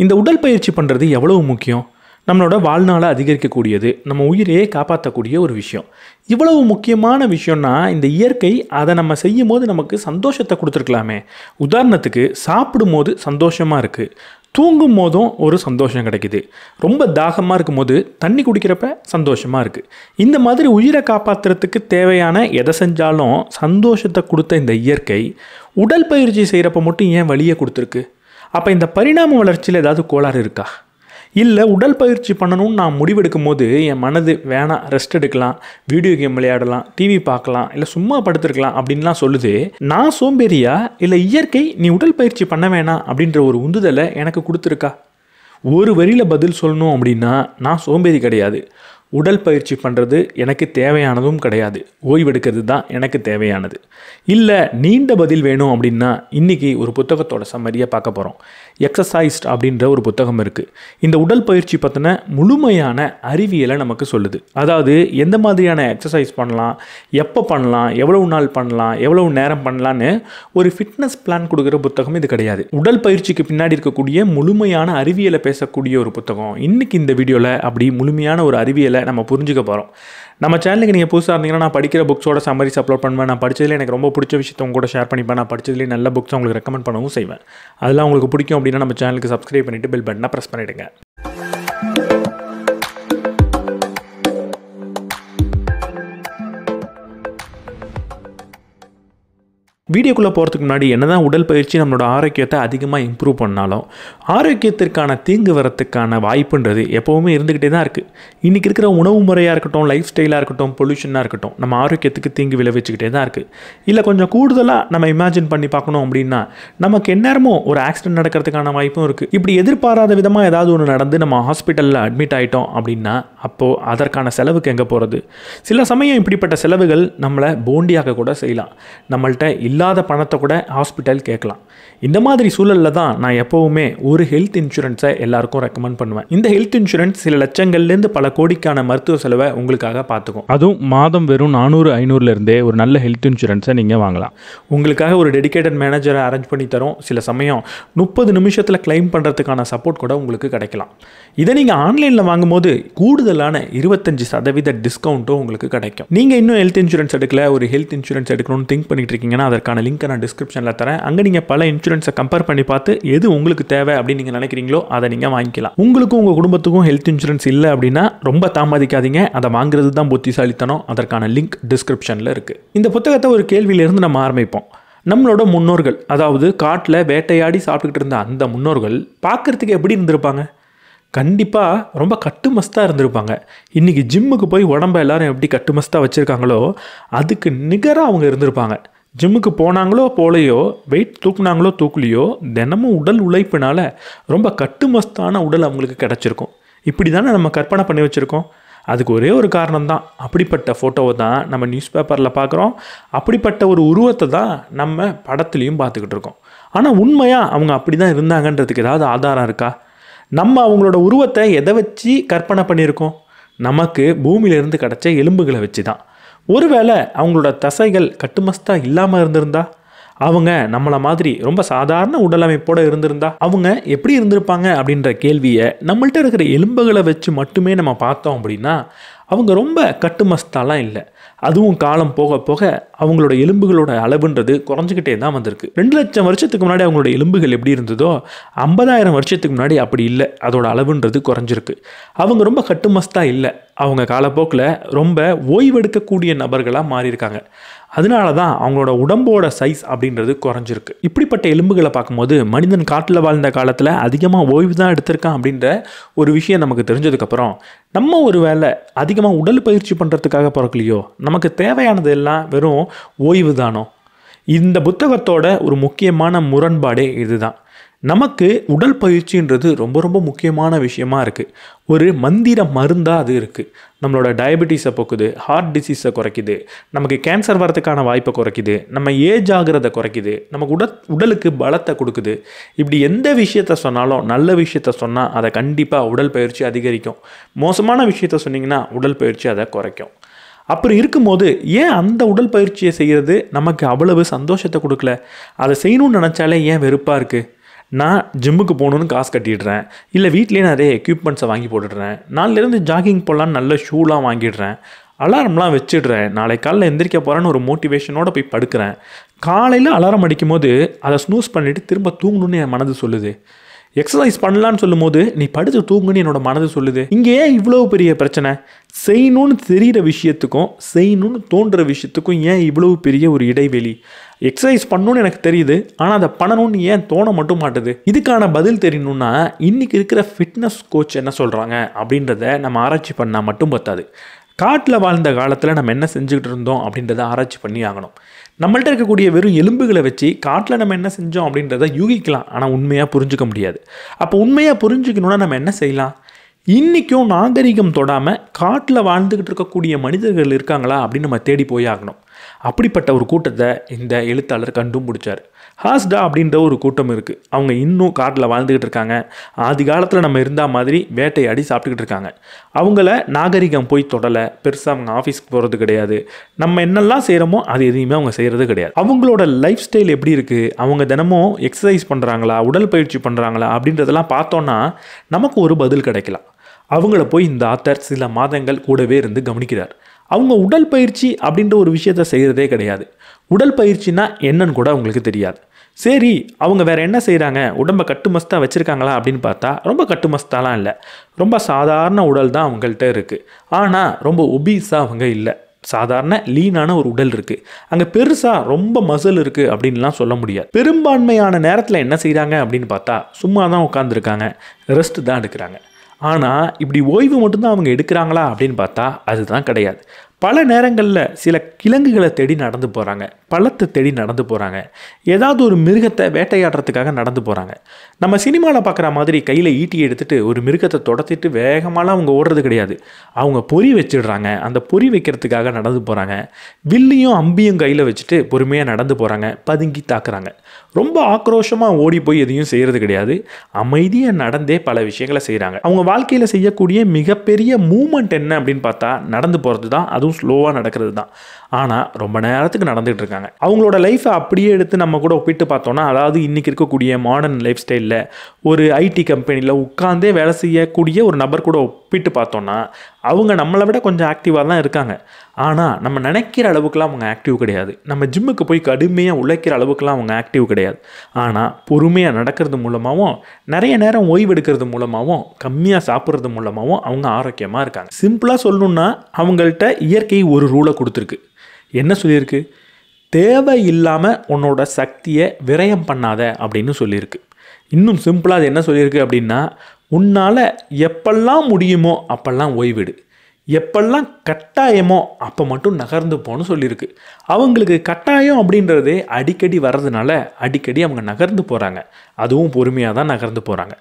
இந்த உடற்பயிற்சி பண்ணுறது எவ்வளவு முக்கியம்? நம்மளோட வாழ்நாளை அதிகரிக்கக்கூடியது, நம்ம உயிரையே காப்பாற்றக்கூடிய ஒரு விஷயம். இவ்வளவு முக்கியமான விஷயம்னா இந்த இயற்கை அதை நம்ம செய்யும் போது நமக்கு சந்தோஷத்தை கொடுத்துருக்கலாமே. உதாரணத்துக்கு சாப்பிடும் போது சந்தோஷமாக இருக்குது, தூங்கும் போதும் ஒரு சந்தோஷம் கிடைக்குது, ரொம்ப தாகமாக இருக்கும் போது தண்ணி குடிக்கிறப்ப சந்தோஷமாக இருக்குது. இந்த மாதிரி உயிரை காப்பாற்றுறதுக்கு தேவையான எதை செஞ்சாலும் சந்தோஷத்தை கொடுத்த இந்த இயற்கை உடற்பயிற்சி செய்கிறப்ப மட்டும் ஏன் வலியை கொடுத்துருக்கு? அப்போ இந்த பரிணாம வளர்ச்சியில் ஏதாவது கோளாறு இருக்கா? இல்லை உடற்பயிற்சி பண்ணணும்னு நான் முடிவெடுக்கும் போது என் மனது வேணாம், ரெஸ்ட் எடுக்கலாம், வீடியோ கேம் விளையாடலாம், டிவி பார்க்கலாம், இல்லை சும்மா படுத்துருக்கலாம் அப்படின்லாம் சொல்லுது. நான் சோம்பேறியா இல்லை இயற்கை நீ உடற்பயிற்சி பண்ண வேணாம் அப்படின்ற ஒரு உந்துதலை எனக்கு கொடுத்துருக்கா? ஒரு வரியில் பதில் சொல்லணும் அப்படின்னா நான் சோம்பேறி கிடையாது. உடற்பயிற்சி பண்ணுறது எனக்கு தேவையானதும் கிடையாது. ஓய்வெடுக்கிறது தான் எனக்கு தேவையானது. இல்லை நீண்ட பதில் வேணும் அப்படின்னா இன்றைக்கி ஒரு புத்தகத்தோட சம்மரியை பார்க்க போகிறோம். எக்ஸசைஸ்ட் அப்படின்ற ஒரு புத்தகம் இருக்குது. இந்த உடற்பயிற்சி பற்றின முழுமையான அறிவியலை நமக்கு சொல்லுது. அதாவது எந்த மாதிரியான எக்ஸசைஸ் பண்ணலாம், எப்போ பண்ணலாம், எவ்வளவு நாள் பண்ணலாம், எவ்வளவு நேரம் பண்ணலான்னு ஒரு ஃபிட்னஸ் பிளான் கொடுக்குற புத்தகம் இது கிடையாது. உடற்பயிற்சிக்கு பின்னாடி இருக்கக்கூடிய முழுமையான அறிவியலை பேசக்கூடிய ஒரு புத்தகம். இன்றைக்கி இந்த வீடியோவில் அப்படி முழுமையான ஒரு அறிவியலை நம்ம புரிஞ்சுக்க போகிறோம். நம்ம சேனலுக்கு நீங்கள் புதுசாக இருந்தீங்கன்னா நான் படிக்கிற புக்ஸோட சம்மரிஸ் அப்லோட் பண்ணுவேன். நான் படித்ததில் எனக்கு ரொம்ப பிடிச்ச விஷயத்தை உங்க கூட ஷேர் பண்ணிப்பேன். நான் படித்ததுலேயே நல்ல புக்ஸை உங்களுக்கு ரெக்கமெண்ட் பண்ணவும் செய்வேன். அதெல்லாம் உங்களுக்கு பிடிக்கும் அப்படின்னா நம்ம சேனலுக்கு சப்ஸ்கிரைப் பண்ணிவிட்டு பெல் பட்டனை ப்ரெஸ் பண்ணிவிடுங்க. வீடியோக்குள்ளே போகிறதுக்கு முன்னாடி என்னதான் உடற்பயிற்சி நம்மளோட ஆரோக்கியத்தை அதிகமாக இம்ப்ரூவ் பண்ணாலும் ஆரோக்கியத்திற்கான தீங்கு வரத்துக்கான வாய்ப்புன்றது எப்போவுமே இருந்துக்கிட்டே தான் இருக்குது. இன்றைக்கி இருக்கிற உணவு முறையாக இருக்கட்டும், லைஃப் ஸ்டைலாக இருக்கட்டும், பொல்யூஷனாக இருக்கட்டும், நம்ம ஆரோக்கியத்துக்கு தீங்கு விளைவிச்சுக்கிட்டே தான் இருக்குது. இல்லை கொஞ்சம் கூடுதலாக நம்ம இமேஜின் பண்ணி பார்க்கணும் அப்படின்னா நமக்கு எந்நேரமும் ஒரு ஆக்சிடென்ட் நடக்கிறதுக்கான வாய்ப்பும் இருக்குது. இப்படி எதிர்பாராத விதமாக ஏதாவது ஒன்று நடந்து நம்ம ஹாஸ்பிட்டலில் அட்மிட் ஆகிட்டோம் அப்படின்னா அப்போது அதற்கான செலவுக்கு எங்கே போகிறது? சில சமயம் இப்படிப்பட்ட செலவுகள் நம்மளை போண்டியாக கூட செய்யலாம். நம்மள்கிட்ட இல்லாத பணத்தை கூட ஹாஸ்பிட்டல் கேட்கலாம். இந்த மாதிரி சூழலில் தான் நான் எப்போவுமே ஒரு ஹெல்த் இன்சூரன்ஸை எல்லாருக்கும் ரெக்கமெண்ட் பண்ணுவேன். இந்த ஹெல்த் இன்சூரன்ஸ் சில லட்சங்கள்லேருந்து பல கோடிக்கான மருத்துவ செலவை உங்களுக்காக பார்த்துக்கும். அதுவும் மாதம் வெறும் 400-500 ஒரு நல்ல ஹெல்த் இன்சூரன்ஸை நீங்கள் வாங்கலாம். உங்களுக்காக ஒரு டெடிகேட்டட் மேனேஜரை அரேஞ்ச் பண்ணி தரோம். சில சமயம் 30 நிமிஷத்தில் கிளைம் பண்ணுறதுக்கான சப்போர்ட் கூட உங்களுக்கு கிடைக்கலாம். இதை நீங்கள் ஆன்லைனில் வாங்கும்போது கூடுதலான 25% டிஸ்கவுண்ட்டும் உங்களுக்கு கிடைக்கும். நீங்கள் இன்னும் ஹெல்த் இன்சூரன்ஸ் எடுக்கல, ஒரு ஹெல்த் இன்சூரன்ஸ் எடுக்கணும்னு திங்க் பண்ணிட்டு இருக்கீங்கன்னா அதற்கான லிங்க்கை நான் டிஸ்கிரிப்ஷனில் தரேன். அங்கே நீங்கள் பல இன்சூரன்ஸை கம்பேர் பண்ணி பார்த்து எது உங்களுக்கு தேவை அப்படின்னு நீங்கள் நினைக்கிறீங்களோ அதை நீங்கள் வாங்கிக்கலாம். உங்களுக்கும் உங்கள் குடும்பத்துக்கும் ஹெல்த் இன்சூரன்ஸ் இல்லை அப்படின்னா ரொம்ப தாமதிக்காதீங்க, அதை வாங்குறது தான் புத்திசாலித்தனம். அதற்கான லிங்க் டிஸ்கிரிப்ஷனில் இருக்குது. இந்த புத்தகத்தை ஒரு கேள்வியிலிருந்து நம்ம ஆரம்பிப்போம். நம்மளோட முன்னோர்கள், அதாவது காட்டில் வேட்டையாடி சாப்பிட்டுக்கிட்டு இருந்த அந்த முன்னோர்கள் பார்க்குறதுக்கு எப்படி இருந்திருப்பாங்க? கண்டிப்பாக ரொம்ப கட்டுமஸ்தாக இருந்திருப்பாங்க. இன்றைக்கி ஜிம்முக்கு போய் உடம்பை எல்லாரும் எப்படி கட்டுமஸ்தாக வச்சுருக்காங்களோ அதுக்கு நிகராக அவங்க இருந்திருப்பாங்க. ஜிம்முக்கு போனாங்களோ போலையோ, வெயிட் தூக்குனாங்களோ தூக்குலையோ, தினமும் உடல் உழைப்பினால் ரொம்ப கட்டுமஸ்தான உடல் அவங்களுக்கு கிடச்சிருக்கும். இப்படி தானே நம்ம கற்பனை பண்ணி வச்சுருக்கோம். அதுக்கு ஒரே ஒரு காரணம் தான், அப்படிப்பட்ட ஃபோட்டோவை தான் நம்ம நியூஸ் பேப்பரில் பார்க்குறோம், அப்படிப்பட்ட ஒரு உருவத்தை தான் நம்ம படத்துலையும் பார்த்துக்கிட்டு இருக்கோம். ஆனால் உண்மையாக அவங்க அப்படி தான் இருந்தாங்கன்றதுக்கு ஏதாவது ஆதாரம் இருக்கா? நம்ம அவங்களோட உருவத்தை எதை வச்சு கற்பனை பண்ணியிருக்கோம்? நமக்கு பூமியிலேருந்து கிடச்ச எலும்புகளை வச்சு தான். ஒருவேளை அவங்களோட தசைகள் கட்டுமஸ்தாக இல்லாமல் இருந்திருந்தா, அவங்க நம்மளை மாதிரி ரொம்ப சாதாரண உடலமைப்போடு இருந்திருந்தா அவங்க எப்படி இருந்திருப்பாங்க அப்படின்ற கேள்வியை நம்மள்கிட்ட இருக்கிற எலும்புகளை வச்சு மட்டுமே நம்ம பார்த்தோம் அப்படின்னா அவங்க ரொம்ப கட்டுமஸ்தாலாம் இல்லை. அதுவும் காலம் போக போக அவங்களோட எலும்புகளோட அளவுன்றது குறைஞ்சிக்கிட்டே தான் வந்திருக்கு. 2 லட்சம் வருஷத்துக்கு முன்னாடி அவங்களோட எலும்புகள் எப்படி இருந்ததோ 50,000 வருஷத்துக்கு முன்னாடி அப்படி இல்லை. அதோட அளவுன்றது குறைஞ்சிருக்கு. அவங்க ரொம்ப கட்டுமஸ்தாக இல்லை. அவங்க காலப்போக்கில் ரொம்ப ஓய்வெடுக்கக்கூடிய நபர்களாக மாறியிருக்காங்க. அதனால தான் அவங்களோட உடம்போட சைஸ் அப்படின்றது குறைஞ்சிருக்கு. இப்படிப்பட்ட எலும்புகளை பார்க்கும்போது மனிதன் காட்டில் வாழ்ந்த காலத்தில் அதிகமாக ஓய்வு தான் எடுத்திருக்கான் அப்படின்ற ஒரு விஷயம் நமக்கு தெரிஞ்சதுக்கப்புறம் நம்ம ஒரு வேளை அதிகமாக உடல் பயிற்சி பண்ணுறதுக்காக பிறக்கலையோ, நமக்கு தேவையானது எல்லாம் வெறும் ஓய்வு தானோ? இந்த புத்தகத்தோட ஒரு முக்கியமான முரண்பாடே இதுதான். நமக்கு உடல் பயிற்சின்றது ரொம்ப ரொம்ப முக்கியமான விஷயமா இருக்குது. ஒரு மந்திர மருந்தாக அது இருக்குது. நம்மளோட டயபெட்டிஸை போக்குது, ஹார்ட் டிசீஸை குறைக்குது, நமக்கு கேன்சர் வரதுக்கான வாய்ப்பை குறைக்குது, நம்ம ஏஜ் ஆகிறத குறைக்குது, நமக்கு உடலுக்கு பலத்தை கொடுக்குது. இப்படி எந்த விஷயத்த சொன்னாலும் நல்ல விஷயத்த சொன்னால் அதை கண்டிப்பாக உடல் பயிற்சி அதிகரிக்கும். மோசமான விஷயத்த சொன்னிங்கன்னா உடல் பயிற்சி அதை குறைக்கும். அப்படி இருக்கும்போது ஏன் அந்த உடல் பயிற்சியை செய்கிறது நமக்கு அவ்வளவு சந்தோஷத்தை கொடுக்கல? அதை செய்யணும்னு நினச்சாலே ஏன் வெறுப்பாக இருக்குது? நான் ஜிம்முக்கு போகணுன்னு காசு கட்டிடுறேன், இல்லை வீட்லேயே நிறைய எக்யூப்மெண்ட்ஸை வாங்கி போட்டுடுறேன், நாளிலேருந்து ஜாகிங் போகலான்னு நல்ல ஷூலாம் வாங்கிடுறேன், அலாரம்லாம் வச்சிடுறேன், நாளை காலையில் எந்திரிக்க போகிறேன்னு ஒரு மோட்டிவேஷனோடு போய் படுக்கிறேன். காலையில் அலாரம் அடிக்கும் போது அதை ஸ்னூஸ் பண்ணிவிட்டு திரும்ப தூங்கணும்னு என் மனது சொல்லுது. எக்ஸசைஸ் பண்ணலான்னு சொல்லும் போது நீ படுத்து தூங்குன்னு என்னோட மனது சொல்லுது. இங்கே ஏன் இவ்வளோ பெரிய பிரச்சனை? செய்யணும்னு தெரிகிற விஷயத்துக்கும் செய்யணும்னு தோன்ற விஷயத்துக்கும் ஏன் இவ்வளோ பெரிய ஒரு இடைவெளி? எக்ஸசைஸ் பண்ணணும்னு எனக்கு தெரியுது, ஆனால் அதை பண்ணணும்னு ஏன் தோண மட்டும் மாட்டுது? இதுக்கான பதில் தெரியணும்னா இன்றைக்கி இருக்கிற ஃபிட்னஸ் கோச் என்ன சொல்கிறாங்க அப்படின்றத நம்ம ஆராய்ச்சி பண்ணால் மட்டும் பத்தாது. காட்டில் வாழ்ந்த காலத்தில் நம்ம என்ன செஞ்சுக்கிட்டு இருந்தோம் அப்படின்றத ஆராய்ச்சி பண்ணி ஆகணும். நம்மள்ட்ட இருக்கக்கூடிய வெறும் எலும்புகளை வச்சு காட்டில் நம்ம என்ன செஞ்சோம் அப்படின்றத யூகிக்கலாம், ஆனால் உண்மையாக புரிஞ்சுக்க முடியாது. அப்போ உண்மையாக புரிஞ்சுக்கணுன்னா நம்ம என்ன செய்யலாம்? இன்றைக்கும் நாகரிகம் தொடாமல் காட்டில் வாழ்ந்துக்கிட்டு இருக்கக்கூடிய மனிதர்கள் இருக்காங்களா அப்படின்னு நம்ம தேடி போய் ஆகணும். அப்படிப்பட்ட ஒரு கூட்டத்தை இந்த எழுத்தாளர் கண்டும் பிடிச்சார். ஹாஸ்டா அப்படின்ற ஒரு கூட்டம் இருக்குது. அவங்க இன்னும் காட்டில் வாழ்ந்துக்கிட்டு இருக்காங்க. ஆதி காலத்தில் நம்ம இருந்தால் மாதிரி வேட்டையாடி சாப்பிட்டுக்கிட்டு இருக்காங்க. அவங்கள நாகரிகம் போய் தொடலை, பெருசாக அவங்க ஆஃபீஸ்க்கு போகிறது கிடையாது, நம்ம என்னெல்லாம் செய்கிறோமோ அது எதையுமே அவங்க செய்கிறது கிடையாது. அவங்களோட லைஃப் ஸ்டைல் எப்படி இருக்குது, அவங்க தினமும் எக்ஸசைஸ் பண்ணுறாங்களா, உடற்பயிற்சி பண்ணுறாங்களா அப்படின்றதெல்லாம் பார்த்தோன்னா நமக்கு ஒரு பதில் கிடைக்கலாம். அவங்கள போய் இந்த ஆத்தர் சில மாதங்கள் கூடவே இருந்து கவனிக்கிறார். அவங்க உடல் பயிற்சி அப்படின்ற ஒரு விஷயத்தை செய்கிறதே கிடையாது. உடல் பயிற்சினா என்னன்னு கூட அவங்களுக்கு தெரியாது. சரி, அவங்க வேறு என்ன செய்கிறாங்க, உடம்பை கட்டுமஸ்தாக வச்சுருக்காங்களா அப்படின்னு பார்த்தா ரொம்ப கட்டுமஸ்தாலாம் இல்லை. ரொம்ப சாதாரண உடல் தான் அவங்கள்ட்ட இருக்குது. ஆனால் ரொம்ப ஒபீஸாக அவங்க இல்லை. சாதாரண லீனான ஒரு உடல் இருக்குது. அங்கே பெருசாக ரொம்ப மசில் இருக்குது அப்படின்லாம் சொல்ல முடியாது. பெரும்பான்மையான நேரத்தில் என்ன செய்கிறாங்க அப்படின்னு பார்த்தா சும்மா தான் உட்காந்துருக்காங்க, ரெஸ்ட் தான் எடுக்கிறாங்க. ஆனால் இப்படி ஓய்வு மட்டும்தான் அவங்க எடுக்கிறாங்களா அப்படின்னு பார்த்தா அதுதான் கிடையாது. பல நேரங்களில் சில கிழங்குகளை தேடி நடந்து போகிறாங்க, பழத்தை தேடி நடந்து போகிறாங்க, ஏதாவது ஒரு மிருகத்தை வேட்டையாடுறதுக்காக நடந்து போகிறாங்க. நம்ம சினிமாவில் பார்க்குற மாதிரி கையில் ஈட்டியை எடுத்துகிட்டு ஒரு மிருகத்தை தொடச்சிட்டு வேகமாலாம் அவங்க ஓடுறது கிடையாது. அவங்க பொறி வச்சிடுறாங்க, அந்த பொறி வைக்கிறதுக்காக நடந்து போகிறாங்க. வில்லையும் அம்பியும் கையில் வச்சுட்டு பொறுமையாக நடந்து போகிறாங்க, பதுங்கி தாக்குறாங்க. ரொம்ப ஆக்ரோஷமாக ஓடி போய் எதையும் செய்கிறது கிடையாது. அமைதியாக நடந்தே பல விஷயங்களை செய்கிறாங்க. அவங்க வாழ்க்கையில் செய்யக்கூடிய மிகப்பெரிய மூமெண்ட் என்ன அப்படின்னு பார்த்தா நடந்து போகிறது தான். அதுவும் ஸ்லோவாக நடக்கிறது தான். ஆனால் ரொம்ப நேரத்துக்கு நடந்துகிட்டு இருக்காங்க. அவங்களோட லைஃப்பை அப்படியே எடுத்து நம்ம கூட ஒப்பிட்டு பார்த்தோன்னா, அதாவது இன்றைக்கி இருக்கக்கூடிய மாடர்ன் லைஃப் ஸ்டைலில் ஒரு ஐடி கம்பெனியில் உட்காந்தே வேலை செய்யக்கூடிய ஒரு நபர் கூட ஒப்பிட்டு பார்த்தோன்னா அவங்க நம்மளை விட கொஞ்சம் ஆக்டிவாக தான் இருக்காங்க. ஆனால் நம்ம நினைக்கிற அளவுக்குலாம் அவங்க ஆக்டிவ் கிடையாது. நம்ம ஜிம்முக்கு போய் கடுமையாக உழைக்கிற அளவுக்குலாம் அவங்க ஆக்டிவ் கிடையாது. ஆனால் பொறுமையாக நடக்கிறது மூலமாகவும் நிறைய நேரம் ஓய்வு எடுக்கிறது மூலமாகவும் கம்மியாக சாப்பிட்றது மூலமாகவும் அவங்க ஆரோக்கியமாக இருக்காங்க. சிம்பிளாக சொல்லணுன்னா அவங்கள்ட்ட இயற்கை ஒரு ரூலை கொடுத்துருக்கு. என்ன சொல்லியிருக்கு? தேவை இல்லாமல் உன்னோட சக்தியை விரயம் பண்ணாத அப்படின்னு சொல்லியிருக்கு. இன்னும் சிம்பிளாக அது என்ன சொல்லியிருக்கு அப்படின்னா, உன்னால் எப்பெல்லாம் முடியுமோ அப்பெல்லாம் ஓய்விடு, எப்பெல்லாம் கட்டாயமோ அப்போ மட்டும் நகர்ந்து போன்னு சொல்லியிருக்கு. அவங்களுக்கு கட்டாயம் அப்படின்றதே அடிக்கடி வர்றதுனால அடிக்கடி அவங்க நகர்ந்து போகிறாங்க. அதுவும் பொறுமையாக தான் நகர்ந்து போகிறாங்க.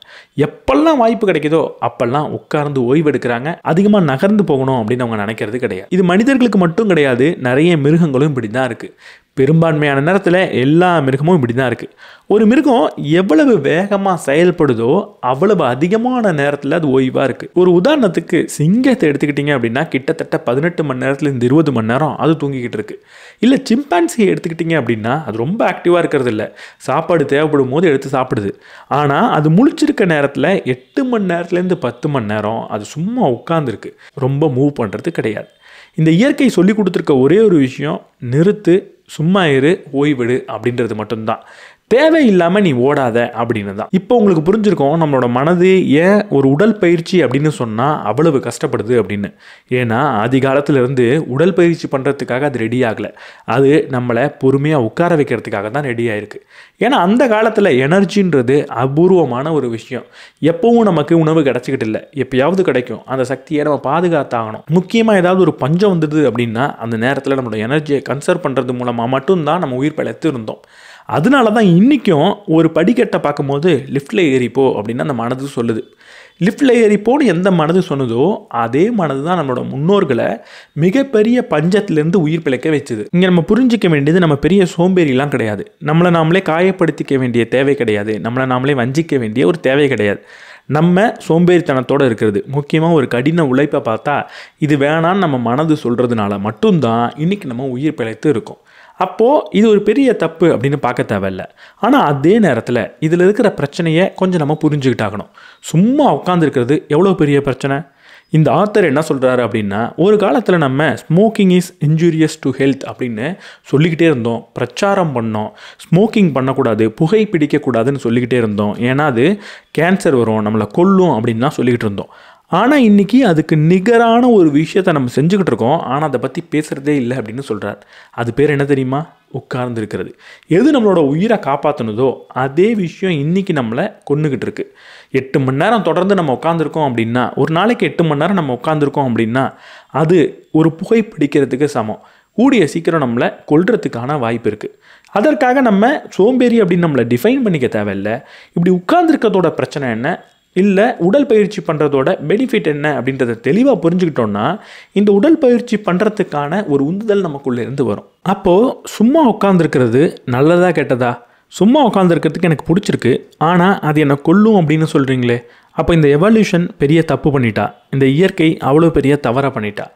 எப்பெல்லாம் வாய்ப்பு கிடைக்குதோ அப்பெல்லாம் உட்கார்ந்து ஓய்வெடுக்கிறாங்க. அதிகமாக நகர்ந்து போகணும் அப்படின்னு அவங்க நினைக்கிறது கிடையாது. இது மனிதர்களுக்கு மட்டும் கிடையாது, நிறைய மிருகங்களும் இப்படி தான் இருக்குது. பெரும்பான்மையான நேரத்தில் எல்லா மிருகமும் இப்படி தான் இருக்குது. ஒரு மிருகம் எவ்வளவு வேகமாக செயல்படுதோ அவ்வளவு அதிகமான நேரத்தில் அது ஓய்வாக இருக்குது. ஒரு உதாரணத்துக்கு சிங்கத்தை எடுத்துக்கிட்டிங்க அப்படின்னா கிட்டத்தட்ட 18 மணி நேரத்துலேருந்து 20 மணி நேரம் அது தூங்கிக்கிட்டு இருக்குது. இல்லை சிம்பான்சியை எடுத்துக்கிட்டிங்க அப்படின்னா அது ரொம்ப ஆக்டிவாக இருக்கிறது இல்லை, சாப்பாடு தேவைப்படும் போது எடுத்து சாப்பிடுது. ஆனால் அது முழிச்சிருக்க நேரத்தில் 8 மணி நேரத்துலேருந்து 10 மணி நேரம் அது சும்மா உட்காந்துருக்கு, ரொம்ப மூவ் பண்ணுறது கிடையாது. இந்த இயற்கை சொல்லி கொடுத்துருக்க ஒரே ஒரு விஷயம், நிறுத்து, சும்மா இரு, ஓய்விடு அப்படின்றது மட்டும்தான். தேவையில்லாமல் நீ ஓடாத அப்படின்னு தான். இப்போ உங்களுக்கு புரிஞ்சிருக்கோம் நம்மளோட மனது ஏன் ஒரு உடல் பயிற்சி அப்படின்னு சொன்னால் அவ்வளவு கஷ்டப்படுது அப்படின்னு. ஏன்னா ஆதி காலத்திலேருந்து உடல் பயிற்சி பண்ணுறதுக்காக அது ரெடி ஆகலை, அது நம்மளை பொறுமையாக உட்கார வைக்கிறதுக்காக தான் ரெடி ஆகிருக்கு. ஏன்னா அந்த காலத்தில் எனர்ஜின்றது அபூர்வமான ஒரு விஷயம். எப்பவும் நமக்கு உணவு கிடச்சிக்கிட்டு இல்லை, எப்பயாவது கிடைக்கும். அந்த சக்தியை நம்ம பாதுகாத்தாகணும். முக்கியமாக ஏதாவது ஒரு பஞ்சம் வந்தது அப்படின்னா அந்த நேரத்தில் நம்மளோட எனர்ஜியை கன்சர்வ் பண்ணுறது மூலமாக மட்டும்தான் நம்ம உயிர் பிழைத்து இருந்தோம். அதனால தான் இன்றைக்கும் ஒரு படிக்கட்டை பார்க்கும்போது லிஃப்ட்டில் ஏறிப்போ அப்படின்னு அந்த மனது சொல்லுது. லிஃப்ட்டில் ஏறிப்போன்னு எந்த மனது சொன்னதோ அதே மனது தான் நம்மளோட முன்னோர்களை மிகப்பெரிய பஞ்சத்திலேருந்து உயிர் பிழைக்க வச்சுது. இங்கே நம்ம புரிஞ்சிக்க வேண்டியது, நம்ம பெரிய சோம்பேறிலாம் கிடையாது, நம்மளை நாமளே காயப்படுத்திக்க வேண்டிய தேவை கிடையாது, நம்மளை நாமளே வஞ்சிக்க வேண்டிய ஒரு தேவை கிடையாது. நம்ம சோம்பேறித்தனத்தோடு இருக்கிறது, முக்கியமாக ஒரு கடின உழைப்பை பார்த்தா இது வேணான்னு நம்ம மனது சொல்கிறதுனால மட்டும்தான் இன்றைக்கி நம்ம உயிர் பிழைத்து இருக்கோம். அப்போது இது ஒரு பெரிய தப்பு அப்படின்னு பார்க்க தேவையில்லை. ஆனால் அதே நேரத்தில் இதில் இருக்கிற பிரச்சனையை கொஞ்சம் நம்ம புரிஞ்சுக்கிட்டாகணும். சும்மா உட்காந்துருக்கிறது எவ்வளோ பெரிய பிரச்சனை. இந்த ஆத்தர் என்ன சொல்கிறாரு அப்படின்னா, ஒரு காலத்தில் நம்ம smoking is injurious to health அப்படின்னு சொல்லிக்கிட்டே இருந்தோம், பிரச்சாரம் பண்ணோம். ஸ்மோக்கிங் பண்ணக்கூடாது, புகை பிடிக்கக்கூடாதுன்னு சொல்லிக்கிட்டே இருந்தோம். ஏன்னா அது கேன்சர் வரும், நம்மளை கொல்லும் அப்படின்னு தான் சொல்லிக்கிட்டு இருந்தோம். ஆனால் இன்றைக்கி அதுக்கு நிகரான ஒரு விஷயத்தை நம்ம செஞ்சுக்கிட்டு இருக்கோம். ஆனால் அதை பற்றி பேசுகிறதே இல்லை அப்படின்னு சொல்கிறார். அது பேர் என்ன தெரியுமா? உட்கார்ந்து இருக்கிறது. எது நம்மளோட உயிரை காப்பாற்றணுதோ அதே விஷயம் இன்றைக்கி நம்மளை கொன்னுக்கிட்டு இருக்கு. 8 மணி நேரம் தொடர்ந்து நம்ம உட்காந்துருக்கோம் அப்படின்னா, ஒரு நாளைக்கு 8 மணி நேரம் நம்ம உட்காந்துருக்கோம் அப்படின்னா அது ஒரு புகை பிடிக்கிறதுக்கு சமம். கூடிய சீக்கிரம் நம்மளை கொல்றதுக்கான வாய்ப்பு இருக்குது. அதற்காக நம்ம சோம்பேறி அப்படின்னு நம்மளை டிஃபைன் பண்ணிக்க தேவையில்லை. இப்படி உட்கார்ந்துருக்கிறதோட பிரச்சனை என்ன, இல்லை உடல் பயிற்சி பண்ணுறதோட பெனிஃபிட் என்ன அப்படின்றத தெளிவாக புரிஞ்சுக்கிட்டோன்னா இந்த உடல் பயிற்சி பண்ணுறதுக்கான ஒரு உந்துதல் நமக்குள்ளே இருந்து வரும். அப்போது சும்மா உட்காந்துருக்கிறது நல்லதா கெட்டதா? சும்மா உட்காந்துருக்கிறதுக்கு எனக்கு பிடிச்சிருக்கு, ஆனால் அது என்னை கொல்லும் அப்படின்னு சொல்கிறீங்களே, அப்போ இந்த எவல்யூஷன் பெரிய தப்பு பண்ணிட்டா, இந்த இயற்கை அவ்வளோ பெரிய தவறாக பண்ணிட்டா.